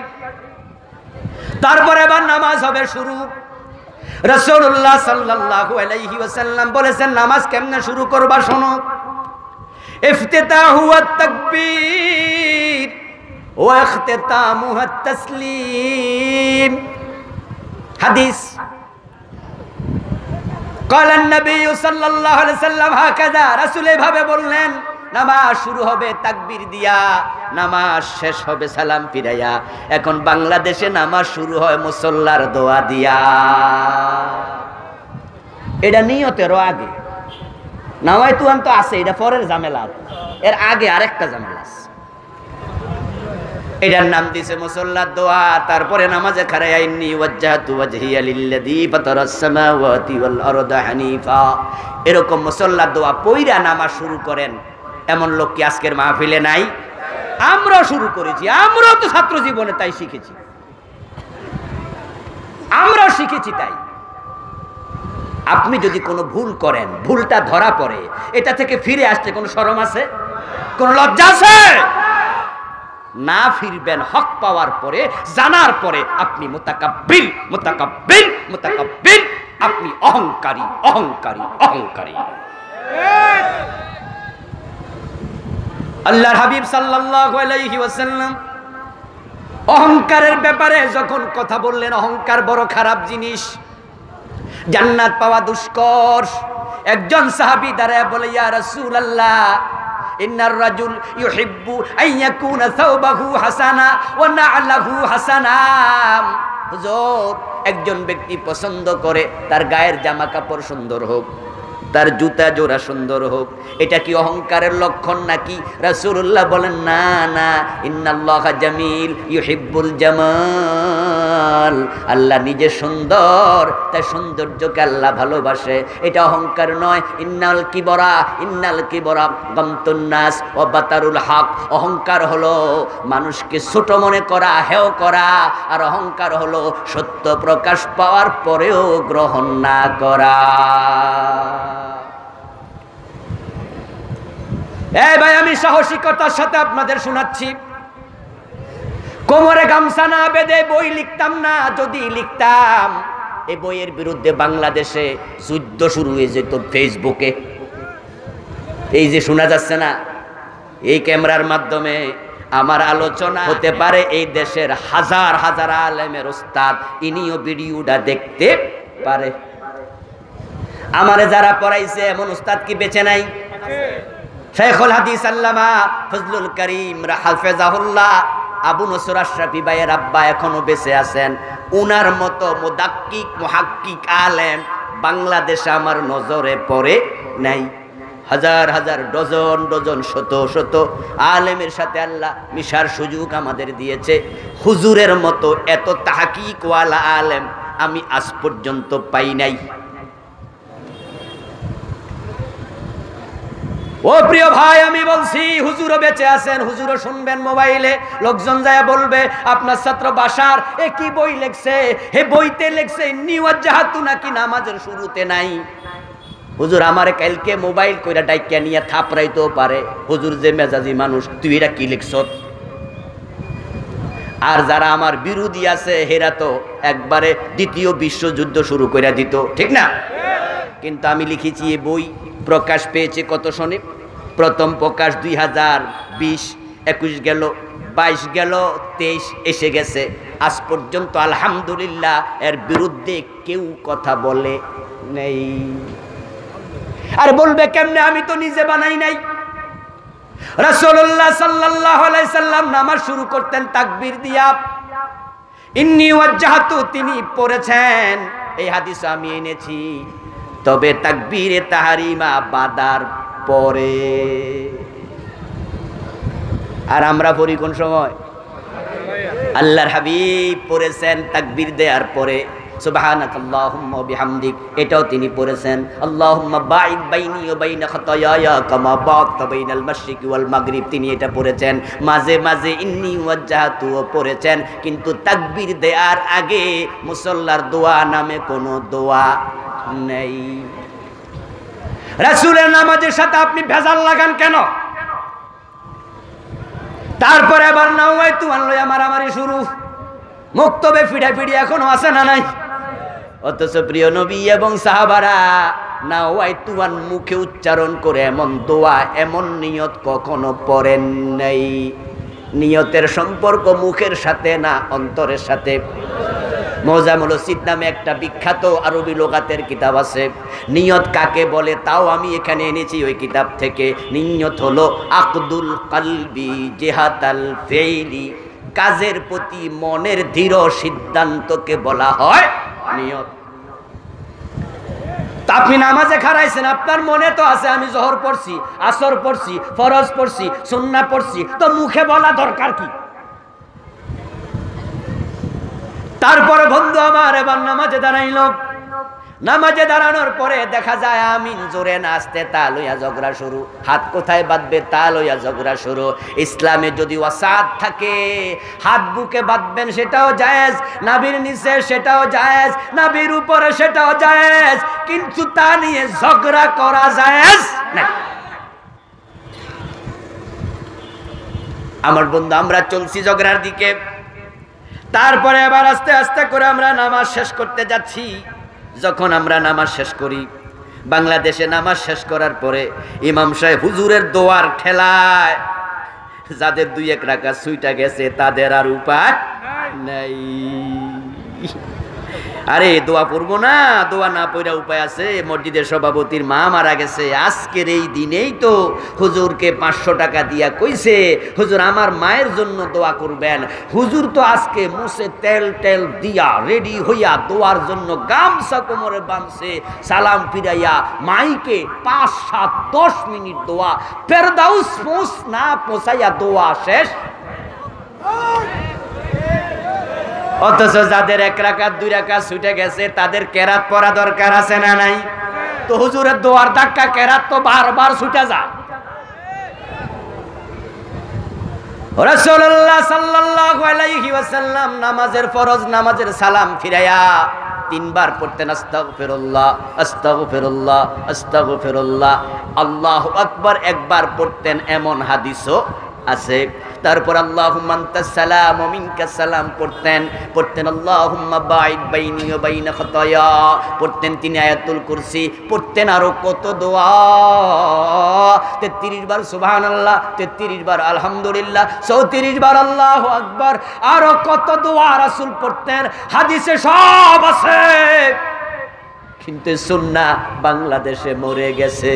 তারপরে এবার নামাজ হবে শুরু। রাসূলুল্লাহ সাল্লাল্লাহু আলাইহি ওয়াসাল্লাম বলেছেন নামাজ কেমনে শুরু করবা শোনো। ইফতিতাহু আত-তাকবীর ওয়া ইখতিতামুহু আত-তাসলিম। হাদিস قال النبي صلى الله عليه وسلم هكذا, রাসূল এভাবে বললেন নামাজ শুরু হবে তাকবীর দিয়া, নামাজ শেষ হবে সালাম ফিরাইয়া। এখন বাংলাদেশে নামাজ শুরু হয় মুসল্লার দোয়া দিয়া। এটা নিয়তেরও আগে, নাওয়াইতু আন তো আছে, এটা পরের ঝামেলা, এর আগে আরেকটা ঝামেলা আছে, এটার নাম দিছে মুসল্লার দোয়া। তারপরে নামাজে খাড়ায়া ইন্নী ওয়াজ্জাহতু ওয়াজহিয়া লিল্লাযী ফাতারাস সামাওয়াতি ওয়াল আরদা হানিফা, এরকম মুসল্লার দোয়া পয়রা নামাজ শুরু করেন এমন লোক কি আজকের মাহফিলে নাই? আমরা শুরু করেছি, আমরাও তো ছাত্র জীবনে তাই শিখেছি, আমরা শিখেছি তাই। আপনি যদি কোনো ভুল করেন, ভুলটা ধরা পড়ে, এটা থেকে ফিরে আসতে কোনো শরম আছে? কোনো লজ্জা আছে? না ফিরবেন হক পাওয়ার পরে, জানার পরে আপনি মুতাকাব্বির, মুতাকাব্বির, মুতাকাব্বির, আপনি অহংকারী, অহংকারী, অহংকারী। আল্লাহর হাবিব সাল্লাল্লাহু আলাইহি ওয়াসাল্লাম অহংকারের ব্যাপারে যখন কথা বললেন, অহংকার বড় খারাপ জিনিস, জান্নাত পাওয়া দুষ্কর। একজন সাহাবী দাঁড়ায় বলে, ইয়া রাসূলুল্লাহ ইন্নার রাজুল ইউহিব্বু আন ইয়াকুনা সাওবাহু হাসানা ওয়া না'লাহু হাসানা। হুজুর, একজন ব্যক্তি পছন্দ করে তার গায়ের জামা কাপড় সুন্দর হোক, তার জুতা জোড়া সুন্দর হোক, এটা কি অহংকারের লক্ষণ নাকি? রাসূলুল্লাহ বলেন, না না, ইন্নাল্লাহা জামিল ইউহিব্বুল জামাল, আল্লাহ নিজে সুন্দর, তাই সৌন্দর্যকে আল্লাহ ভালোবাসে, এটা অহংকার নয়। ইন্নাল কিবরা গামতুন নাস ওয়া বাতারুল হক, অহংকার হলো মানুষকে ছোট মনে করা, হেয় করা, আর অহংকার হলো সত্য প্রকাশ পাওয়ার পরেও গ্রহণ না করা। এই ভাই, আমি সাহসিকতার সাথে আপনাদের শোনাচ্ছি, কোমরে গামছা না বেঁধে বই লিখতাম না। যদি লিখতাম, এই বইয়ের বিরুদ্ধে বাংলাদেশে যুদ্ধ শুরু হয়ে যেত ফেসবুকে। এই যে শোনা যাচ্ছে না, এই ক্যামেরার মাধ্যমে আমার আলোচনা হতে পারে, এই দেশের হাজার হাজার আলেমের ওস্তাদ ইনিও ভিডিওটা দেখতে পারে। আমারে যারা পড়াইছে এমন ওস্তাদ কি বেঁচে নাই? শেখুল হাদিস আল্লামা ফজলুল করিম হাফেজাহুল্লাহ আবু নসর আশরাফি ভাইয়ের আব্বা এখনো বেঁচে আছেন। উনার মতো মুদাক্কিক মুহাক্কিক আলেম বাংলাদেশে আমার নজরে পড়ে নাই। হাজার হাজার, ডজন ডজন, শত শত আলেমের সাথে আল্লাহ মিশার সুযোগ আমাদের দিয়েছে। হুজুরের মতো এত তাহকিকওয়ালা আলেম আমি আজ পর্যন্ত পাই নাই। ও প্রিয় ভাই, আমি বলছি, হুজুরও বেঁচে আছেন, হুজুরও শুনবেন মোবাইলে, লোকজন যায় বলবে আপনার ছাত্র বাশার এ কি বই লেখছে, হে বইতে লেখছে নিওয়াজ্জাহাতু নাকি নামাজের শুরুতে নাই। হুজুর আমারে কালকে মোবাইল কইরা ডাইকা নিয়ে থাপড়াইতেও পারে, হুজুর যে মেজাজি মানুষ, তুই এটা কি লিখছ? আর যারা আমার বিরোধী আছে হেরা তো একবারে দ্বিতীয় বিশ্বযুদ্ধ শুরু করে দিত, ঠিক না? কিন্তু আমি লিখেছি, এই বই প্রকাশ পেয়েছে কত সনে? প্রথম প্রকাশ 2020, 21 গেল, 22 গেল, 23 এসে গেছে। আজ পর্যন্ত আলহামদুলিল্লাহ এর বিরুদ্ধে কেউ কথা বলে নেই। আর বলবে কেমনে? আমি তো নিজে বানাই নাই। রাসূলুল্লাহ সাল্লাল্লাহু আলাইহি সাল্লাম নামাজ শুরু করতেন তাকবীর দিয়া, ইন্নী ওয়াজ্জাহতু তিনি পড়েছেন, এই হাদিস আমি এনেছি। তবে তাকবীরে তাহরিমা বাদার পরে। আর আমরা পড়ি কোন সময়? আল্লাহর হাবিব পড়েছেন তাকবীর দেওয়ার পরে সুবহানাকাল্লাহুম্মা ওয়া বিহামদিক, এটাও তিনি পড়েছেন। আল্লাহুম্মা বাঈদ বাইনি ওয়া বাইনা খাতায়ায়া কামা বা'আদতা বাইনাল মাশরিকি ওয়াল মাগরিব, তিনি এটা পড়েছেন। মাঝে মাঝে ইন্নী ওয়াজ্জাহতু পড়েছেন, কিন্তু তাকবীর দেওয়ার আগে মুসল্লার দোয়া নামে কোনো দোয়া নেই। রাসূলের নামাজের সাথে আপনি ভেজাল লাগান কেন? তারপরে আবার নাওয়াইতু আনলো মারামারি শুরু। মুক্তবে ফিডাফিডি এখনো আছে না নাই? অথচ প্রিয় নবী এবং সাহাবারা নাওয়াইতুয়ান মুখে উচ্চারণ করে এমন দোয়া, এমন নিয়ত কখনো পড়েন নাই। নিয়তের সম্পর্ক মুখের সাথে না, অন্তরের সাথে। মোজামুল সিদ নামে একটা বিখ্যাত আরবি লোগাতের কিতাব আছে। নিয়ত কাকে বলে তাও আমি এখানে এনেছি ওই কিতাব থেকে। নিয়ত হলো আকদুল কলবি জিহাতাল ফেইলি, কাজের প্রতি মনের দৃঢ় সিদ্ধান্তকে বলা হয় নিয়ত। তা আপনি নামাজে খাড়াইছেন, আপনার মনে তো আছে আমি জোহর পড়ছি, আসর পড়ছি, ফরজ পড়ছি, সুন্নাহ পড়ছি, তো মুখে বলা দরকার কি? তারপরে বন্ধু আমার এবার নামাজে দাঁড়াইল। নামাজে দাঁড়ানোর পরে দেখা যায় আমিন জোরে না আসতে তা লইয়া ঝগড়া শুরু, হাত কোথায় বাঁধবে তা লইয়া ঝগড়া শুরু। ইসলামে যদি ওয়াসাত থাকে, হাত বুকে বাঁধবেন সেটাও জায়েজ, নাভির নিচে সেটাও জায়েজ, নাভির উপরে সেটাও জায়েজ, কিন্তু তা নিয়ে ঝগড়া করা জায়েজ না। আমার বন্ধু, আমরা চলছি ঝগড়ার দিকে। তারপরে আবার আস্তে আস্তে করে আমরা নামাজ শেষ করতে যাচ্ছি। যখন আমরা নামাজ শেষ করি, বাংলাদেশে নামাজ শেষ করার পরে ইমাম সাহেব হুজুরের দোয়ার ঠেলায় যাদের 2-1 রাকাত ছুইটা গেছে তাদের আর উপায় নাই। আরে দোয়া পড়বো না, দোয়া না পড়া উপায় আছে? মসজিদের সভাপতির মা মারা গেছে, আজকের এই দিনেই তো হুজুরকে 500 টাকা দিয়া কইছে হুজুর আমার মায়ের জন্য দোয়া করবেন। হুজুর তো আজকে মুছে তেল টেল দিয়া রেডি হইয়া দোয়ার জন্য গামছা কোমরে বাঁধছে, সালাম ফিরাইয়া মাইকে 5-7-10 মিনিট দোয়া, ফেরদাউস পৌঁছ না পৌঁছাইয়া দোয়া শেষ। অথচ যাদের 1 রাকাত 2 রাকাত ছুটে গেছে তাদের কেরাত পড়া দরকার আছে না নাই? তো হুজুরের দোয়ার ধাক্কা কেরাত তো বারবার ছুটে যায়। রাসূলুল্লাহ সাল্লাল্লাহু আলাইহি ওয়াসাল্লাম নামাজের ফরজ নামাজের সালাম ফিরাইয়া 3 বার পড়তেন, আস্তাগফিরুল্লাহ আস্তাগফিরুল্লাহ আস্তাগফিরুল্লাহ, আল্লাহু আকবার 1 বার পড়তেন, এমন হাদিসও আছে। তারপর আল্লাহুম্মা আনতাস সালাম ওয়া মিনকাস সালাম পড়তেন আল্লাহুম্মা বাঈদ বাইনি ওয়া বাইনা খাতায়া পড়তেন, তিনি আয়াতুল কুরসি পড়তেন, আরো কত দোয়া, 33 বার সুবহানাল্লাহ, 33 বার আলহামদুলিল্লাহ, 34 বার আল্লাহু আকবার, আরো কত দোয়া রাসূল পড়তেন, হাদিসে সব আছে। কিন্তু সুন্নাহ বাংলাদেশে মরে গেছে।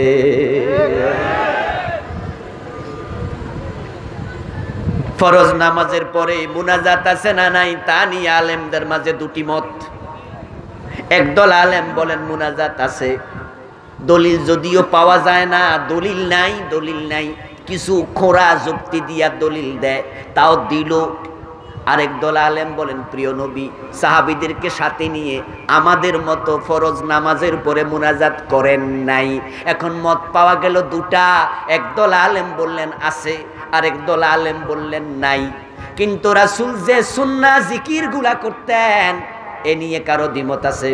ফরজ নামাজের পরে মুনাজাত আছে না নাই তা নিয়ে আলেমদের মাঝে 2টি মত। একদল আলেম বলেন মুনাজাত আছে, দলিল যদিও পাওয়া যায় না, দলিল নাই, কিছু খোঁড়া যুক্তি দিয়া দলিল দেয়, তাও দিল। আরেক দল আলেম বলেন প্রিয় নবী সাহাবীদেরকে সাথে নিয়ে আমাদের মতো ফরজ নামাজের পরে মুনাজাত করেন নাই। এখন মত পাওয়া গেল 2টা, একদল আলেম বললেন আছে, আরেক দল আলেম বললেন নাই। কিন্তু রাসূল যে সুন্নাহ জিকিরগুলা করতেন এ নিয়ে কারো দ্বিমত আছে?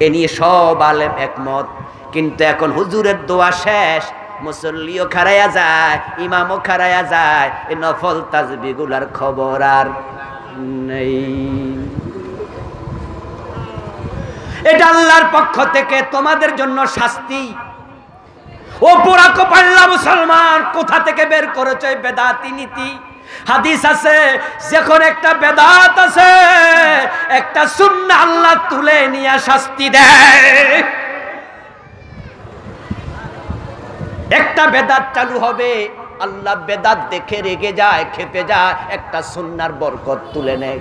এ নিয়ে সব আলেম একমত। কিন্তু এখন হুজুরের দোয়া শেষ, মুসল্লিও খাড়াইয়া যায়, ইমামও খাড়াইয়া যায়, এই নফল তাসবিহগুলার খবর আর নেই। এটা আল্লাহর পক্ষ থেকে তোমাদের জন্য শাস্তি। ও পুরা কপাল্লা মুসলমান, কোথা থেকে বের করেছ এই বেদাতি নীতি? হাদিস আছে, যখন একটা বেদাত আছে একটা সুন্নাহ আল্লাহ তুলে নিয়ে শাস্তি দেয়। একটা বেদাত চালু হবে, আল্লাহ বেদাত দেখে রেগে যায়, খেপে যায়, একটা সুন্নাহর বরকত তুলে নেয়।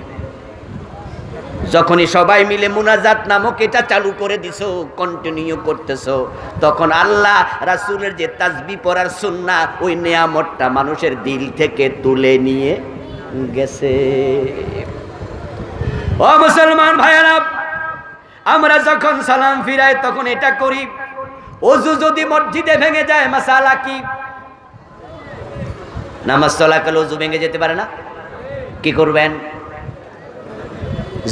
যখনই সবাই মিলে মুনাজাত নামক এটা চালু করে দিছো, কন্টিনিউ করতেছো, তখন আল্লাহ রাসূলের যে তাসবিহ পড়ার সুন্নাহ ওই নিয়ামতটা মানুষের দিল থেকে তুলে নিয়ে গেছে। ও মুসলমান ভাইয়েরা, আমরা যখন সালাম ফিরাই তখন এটা করি। ওযু যদি মসজিদে ভেঙে যায় মাসালা কি? নামাজ চলাকালে ওযু ভেঙে যেতে পারে না, কি করবেন?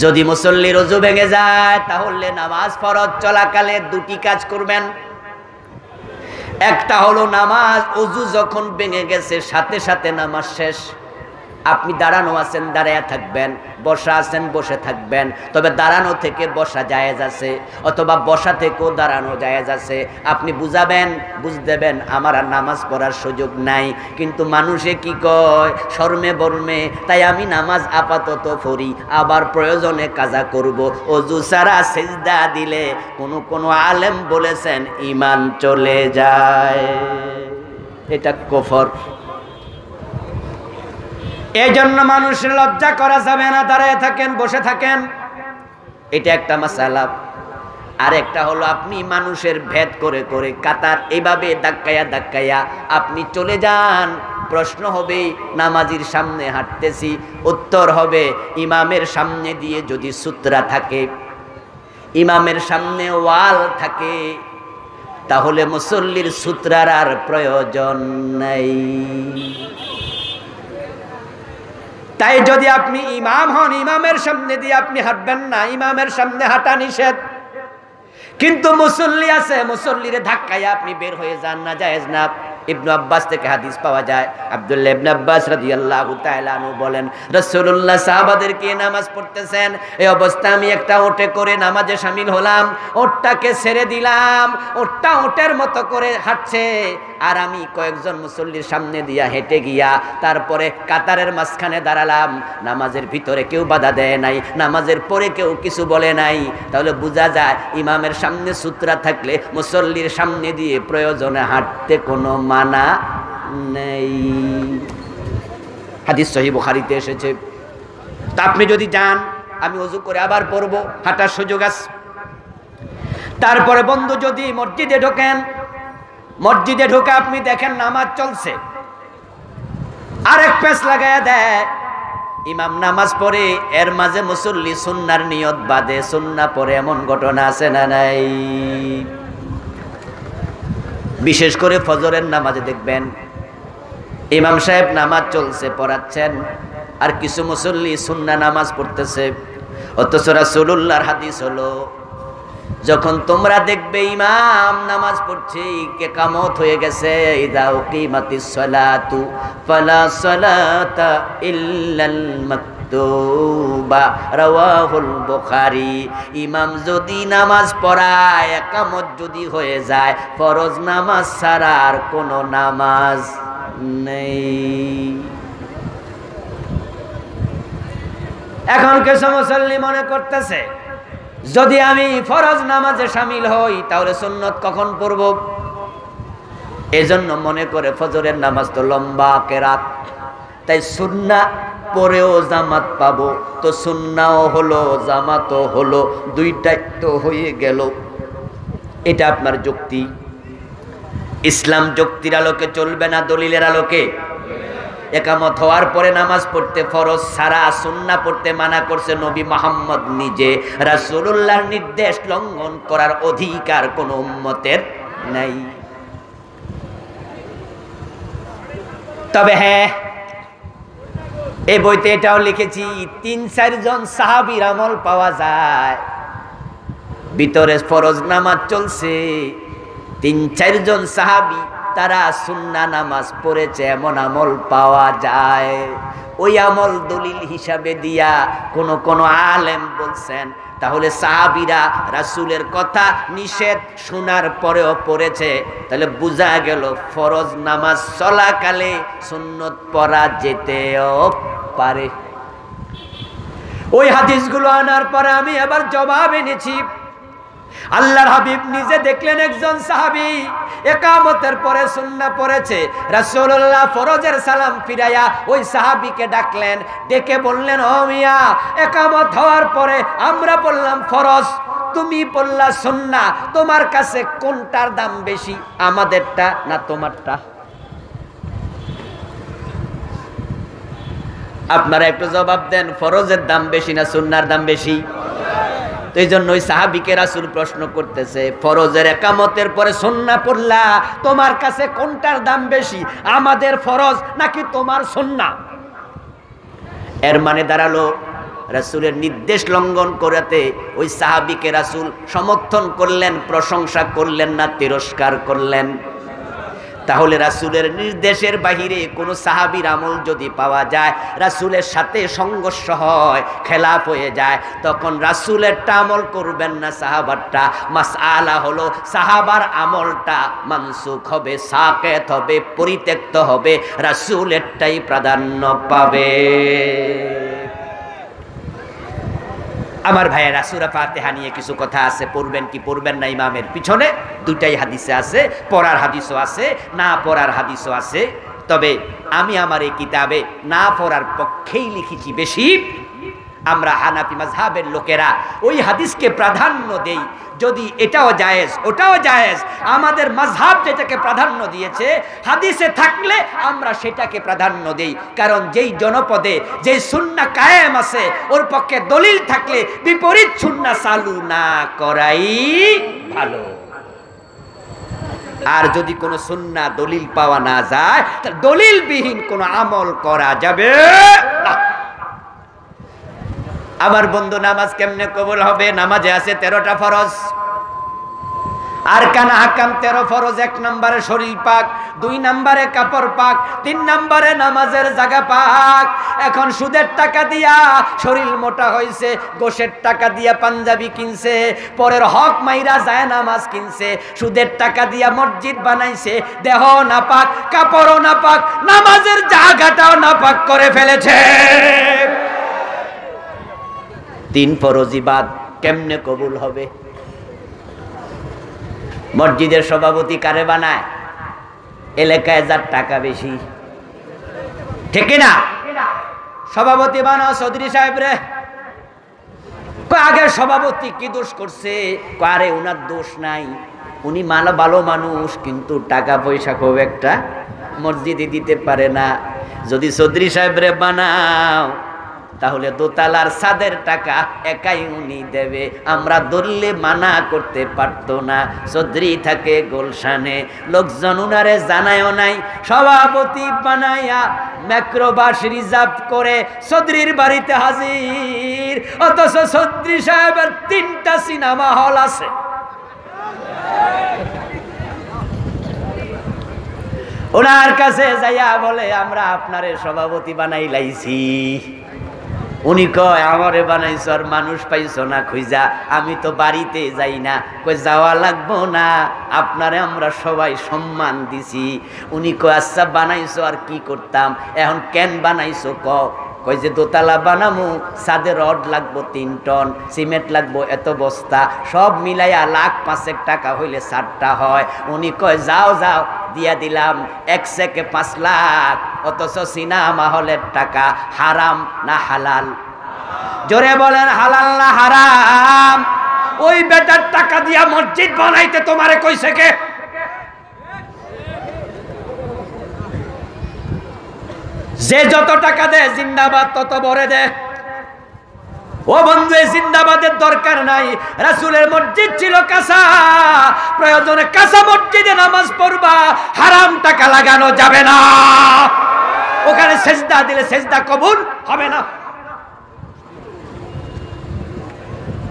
যদি মুসল্লির ওযু ভেঙে যায় তাহলে নামাজ ফরজ চলাকালে 2টি কাজ করবেন। একটা হলো নামাজ ওযু যখন ভেঙে গেছে সাথে সাথে নামাজ শেষ, আপনি দাঁড়ানো আছেন দাঁড়ায়া থাকবেন, বসা আছেন বসে থাকবেন, তবে দাঁড়ানো থেকে বসা জায়েজ আছে, অথবা বসা থেকেও দাঁড়ানো জায়েজ আছে। আপনি বুঝাবেন, বুঝদেবেন আমার আর নামাজ পড়ার সুযোগ নাই, কিন্তু মানুষে কি কয় শরমে বর্মে, তাই আমি নামাজ আপাতত পড়ি, আবার প্রয়োজনে কাজা করব। অজু ছাড়া সিজদা দিলে কোনো আলেম বলেছেন ঈমান চলে যায়, এটা কুফর। এই জন্য মানুষের লজ্জা করা যাবে না, দাঁড়ায় থাকেন বসে থাকেন, এটা একটা মাসালা। আর একটা হলো আপনি মানুষের ভেদ করে করে কাতার এইভাবে ধাক্কায়া আপনি চলে যান। প্রশ্ন হবে নামাজির সামনে হাঁটতেছি, উত্তর হবে ইমামের সামনে দিয়ে যদি সূত্রা থাকে, ইমামের সামনে ওয়াল থাকে, তাহলে মুসল্লির সূত্রার আর প্রয়োজন নাই। তাই যদি আপনি ইমাম হন, ইমামের সামনে দিয়ে আপনি হাঁটবেন না, ইমামের সামনে হাঁটা নিষেধ। কিন্তু মুসল্লি আছে, মুসল্লিরে ধাক্কায় আপনি বের হয়ে যান না, জায়েজ না। ইবনে আব্বাস থেকে হাদিস পাওয়া যায়, আব্দুল্লাহ ইবনে আব্বাস রাদিয়াল্লাহু তাআলা আনহু বলেন, রাসূলুল্লাহ সাহাবাদেরকে নামাজ পড়তেছেন, এই অবস্থা আমি একটা ওটে করে নামাজে শামিল হলাম, ওটটাকে ছেড়ে দিলাম, ওটটা ওটের মতো করে হাঁটছে, আর আমি কয়েকজন মুসল্লির সামনে দিয়া হেঁটে গিয়া তারপরে কাতারের মাঝখানে দাঁড়ালাম। নামাজের ভিতরে কেউ বাধা দেয় নাই, নামাজের পরে কেউ কিছু বলে নাই। তাহলে বোঝা যায় ইমামের সামনে সূত্রা থাকলে মুসল্লির সামনে দিয়ে প্রয়োজনে হাঁটতে কোনো মানা নেই। হাদিস সহিহ বুখারীতে এসেছে। তা আপনি যদি যান, আমি ওযু করে আবার পড়বো, হাঁটার সুযোগ আছে। তারপরে বন্ধু যদি মসজিদে ঢোকেন, মসজিদে ঢোকে আপনি দেখেন নামাজ চলছে, আরেক পেছ লাগায়া দেয়, ইমাম নামাজ পড়ে, এর মাঝে মুসল্লি সুন্নার নিয়ত বাদে সুন্না পড়ে, এমন ঘটনা আছে না নাই? বিশেষ করে ফজরের নামাজে দেখবেন ইমাম সাহেব নামাজ চলছে পড়াচ্ছেন, আর কিছু মুসল্লি সুন্না নামাজ পড়তেছে। অথচ রাসূলুল্লাহর হাদিস হলো, যখন তোমরা দেখবে ইমাম নামাজ পড়ছে, ইকামত হয়ে গেছে, ইযা উকিমাতিস সালাতু ফালা সালাতা ইল্লাল মাকতুবা, রাওয়াহুল বুখারী। ইমাম যদি নামাজ পড়ায়, ইকামত যদি হয়ে যায়, ফরজ নামাজ ছাড়া আর কোনো নামাজ নেই। এখন কিছু মুসল্লি মনে করতেছে, যদি আমি ফরজ নামাজে শামিল হই তাহলে সুন্নত কখন পড়ব? এজন্য মনে করে ফজরের নামাজ তো লম্বা কেরাত, তাই সুন্নাহ পরেও জামাত পাবো, তো সুন্নাও হলো জামাতও হলো, দুইটাই তো হয়ে গেল। এটা আপনার যুক্তি। ইসলাম যুক্তির আলোকে চলবে না দলিলের আলোকে। একামত হওয়ার পরে নামাজ পড়তে, ফরজ ছাড়া সুন্নাহ পড়তে মানা করছে নবী মুহাম্মদ নিজে। রাসূলুল্লাহর নির্দেশ লঙ্ঘন করার অধিকার কোন উম্মতের নাই। তবে হ্যাঁ, এই বইতে এটাও লিখেছি, ৩-৪ জন সাহাবীর আমল পাওয়া যায়, ভিতরে ফরজ নামাজ চলছে, ৩-৪ জন সাহাবী তারা সুন্নাহ নামাজ পড়েছে, এমন আমল পাওয়া যায়। ওই আমল দলিল হিসাবে দিয়া কোন আলেম বলছেন, তাহলে সাহাবীরা রাসূলের কথা নিষেধ শোনার পরেও পড়েছে, তাহলে বোঝা গেল ফরজ নামাজ চলাকালে সুন্নত পড়া যেতেও পারে। ওই হাদিসগুলো আনার পরে আমি এবার জবাব এনেছি। আল্লাহর হাবিব নিজে দেখলেন একজন সাহাবী ইকামতের পরে সুন্নাহ পড়েছে, রাসূলুল্লাহ ফরজের সালাম ফিরাইয়া ওই সাহাবীকে ডাকলেন, ডেকে বললেন, ও মিয়া, ইকামত হওয়ার পরে আমরা পড়লাম ফরজ, তুমি পড়লা সুন্নাহ, তোমার কাছে কোনটার দাম বেশি, আমাদেরটা না তোমারটা? আপনারা একটু জবাব দেন, ফরজের দাম বেশি না সুন্নাহর দাম বেশি? এই জন্য ওই সাহাবীকে রাসূল প্রশ্ন করতেছে, ফরজের ইকামতের পরে সুন্নাহ পড়লা, তোমার কাছে কোনটার দাম বেশি, আমাদের ফরজ নাকি তোমার সুন্নাহ? এর মানে দাঁড়ালো রাসূলের নির্দেশ লঙ্ঘন করাতে ওই সাহাবীকে রাসূল সমর্থন করলেন, প্রশংসা করলেন না তিরস্কার করলেন? তাহলে রাসূলের নির্দেশের বাহিরে কোনো সাহাবীর আমল যদি পাওয়া যায়, রাসূলের সাথে সংঘর্ষ হয়, খেলাফ হয়ে যায়, তখন রাসূলেরটা আমল করবেন না, সাহাবারটা। মাসআলা হলো সাহাবার আমলটা মানসুখ হবে, সাকেত হবে, পরিত্যক্ত হবে, রাসূলেরটাই প্রাধান্য পাবে। আমার ভাইয়েরা, সূরা ফাতিহা নিয়ে কিছু কথা আছে, পড়বেন কি পড়বেন না ইমামের পিছনে, দুটাই হাদিসে আছে, পড়ার হাদিসও আছে, না পড়ার হাদিসও আছে। তবে আমি আমার এই কিতাবে না পড়ার পক্ষেই লিখেছি বেশি। আমরা হানাফি মাযহাবের লোকেরা ওই হাদিসকে প্রাধান্য দেই, যদি এটাও জায়েজ ওটাও জায়েজ। আমাদের মাযহাব যেটাকে প্রাধান্য দিয়েছে, হাদিসে থাকলে আমরা সেটাকে প্রাধান্য দেই। কারণ যেই জনপদে যেই সুন্নাহ কায়েম আছে, ওর পক্ষে দলিল থাকলে বিপরীত সুন্নাহ চালু না করাই ভালো। আর যদি কোনো সুন্নাহ দলিল পাওয়া না যায়, তাহলে দলিলবিহীন কোনো আমল করা যাবে না। আমার বন্ধু, নামাজ কেমনে কবুল হবে? নামাজে আছে 13টা ফরজ, আরকান আহকাম 13 ফরজ। 1 নম্বরে শরীর পাক, 2 নম্বরে কাপড় পাক, 3 নম্বরে নামাজের জায়গা পাক। এখন সুদের টাকা দিয়া শরীর মোটা হইছে, গোশের টাকা দিয়া পাঞ্জাবি কিনছে, পরের হক মাইরা যায় নামাজ কিনছে, সুদের টাকা দিয়া মসজিদ বানাইছে, দেহ নাপাক, কাপড়ও নাপাক, নামাজের জায়গাটাও নাপাক করে ফেলেছে। 3 ফরজি বাদ, কেমনে কবুল হবে? মসজিদের সভাপতি কারে বানায়? এলাকায় যার টাকা বেশি, ঠিক না? সভাপতি বানাও চৌধুরী সাহেব রে। আগের সভাপতি কি দোষ করছে? আরে উনার দোষ নাই, উনি ভালো মানুষ, কিন্তু টাকা পয়সা খুব একটা মসজিদে দিতে পারে না। যদি চৌধুরী সাহেব রে বানাও, তাহলে দোতলার ছাদের টাকা একাই উনি দেবে, আমরা ধরলে মানা করতে পারতো না। চৌধুরী থাকে গুলশানে, লোকজন উনারে জানায়ও নাই, সভাপতি বানাইয়া ম্যাক্রোবাস রিজার্ভ করে চৌধুরীর বাড়িতে হাজির। অথচ চৌধুরী সাহেবের 3টা সিনেমা হল আছে। ওনার কাছে যাইয়া বলে, আমরা আপনারে সভাপতি বানাই লাইছি। উনি কয়, আমারে বানাইছো আর মানুষ পাইছো না খুঁজা? আমি তো বাড়িতে যাই না। কই, যাওয়া লাগবো না, আপনারে আমরা সবাই সম্মান দিছি। উনি কয়, আচ্ছা বানাইছো আর কি করতাম, এখন কেন বানাইছো কয় যে দোতলা বানামু, ছাদে রড লাগবো 3 টন, সিমেন্ট লাগবো এত বস্তা, সব মিলাইয়া 1,05,000 টাকা হইলে ছাদটা হয়। উনি কয়, যাও যাও দিয়া দিলাম 1 চেকে 5 লাখ। অথচ সিনেমা হলের টাকা হারাম না হালাল? জোরে বলেন, হালাল না হারাম? ওই বেটার টাকা দিয়া মসজিদ বানাইতে তোমারে কইছে কে? যে যত টাকা দেয় জিন্দাবাদ তত ভরে দেয়। ও বন্ধু, এই জিন্দাবাদের দরকার নাই। রাসূলের মসজিদ ছিল কাঁচা, প্রয়োজনে কাঁচা মসজিদে নামাজ পড়বা, হারাম টাকা লাগানো যাবে না। ওখানে সেজদা দিলে সেজদা কবুল হবে না।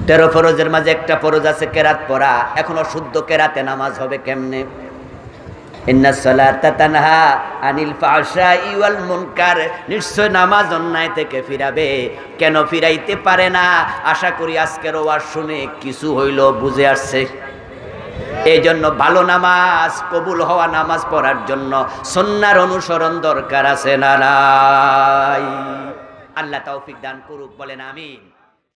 13 ফরজের মাঝে একটা ফরজ আছে কেরাত পড়া। এখনো শুদ্ধ কেরাতে নামাজ হবে কেমনে? ইন্নাস সালাতা তানহা আনিল ফাহশাই ওয়াল মুনকার, নিশ্চয় নামাজ অন্যায় থেকে ফিরাবে। কেন ফিরাইতে পারে না? আশা করি আজকের ওয়াজ শুনে কিছু হইল বুঝে আসছে। এই জন্য ভালো নামাজ, কবুল হওয়া নামাজ পড়ার জন্য সুন্নাহর অনুসরণ দরকার আছে না নাই? আল্লাহ তৌফিক দান করুক, বলেন আমিন।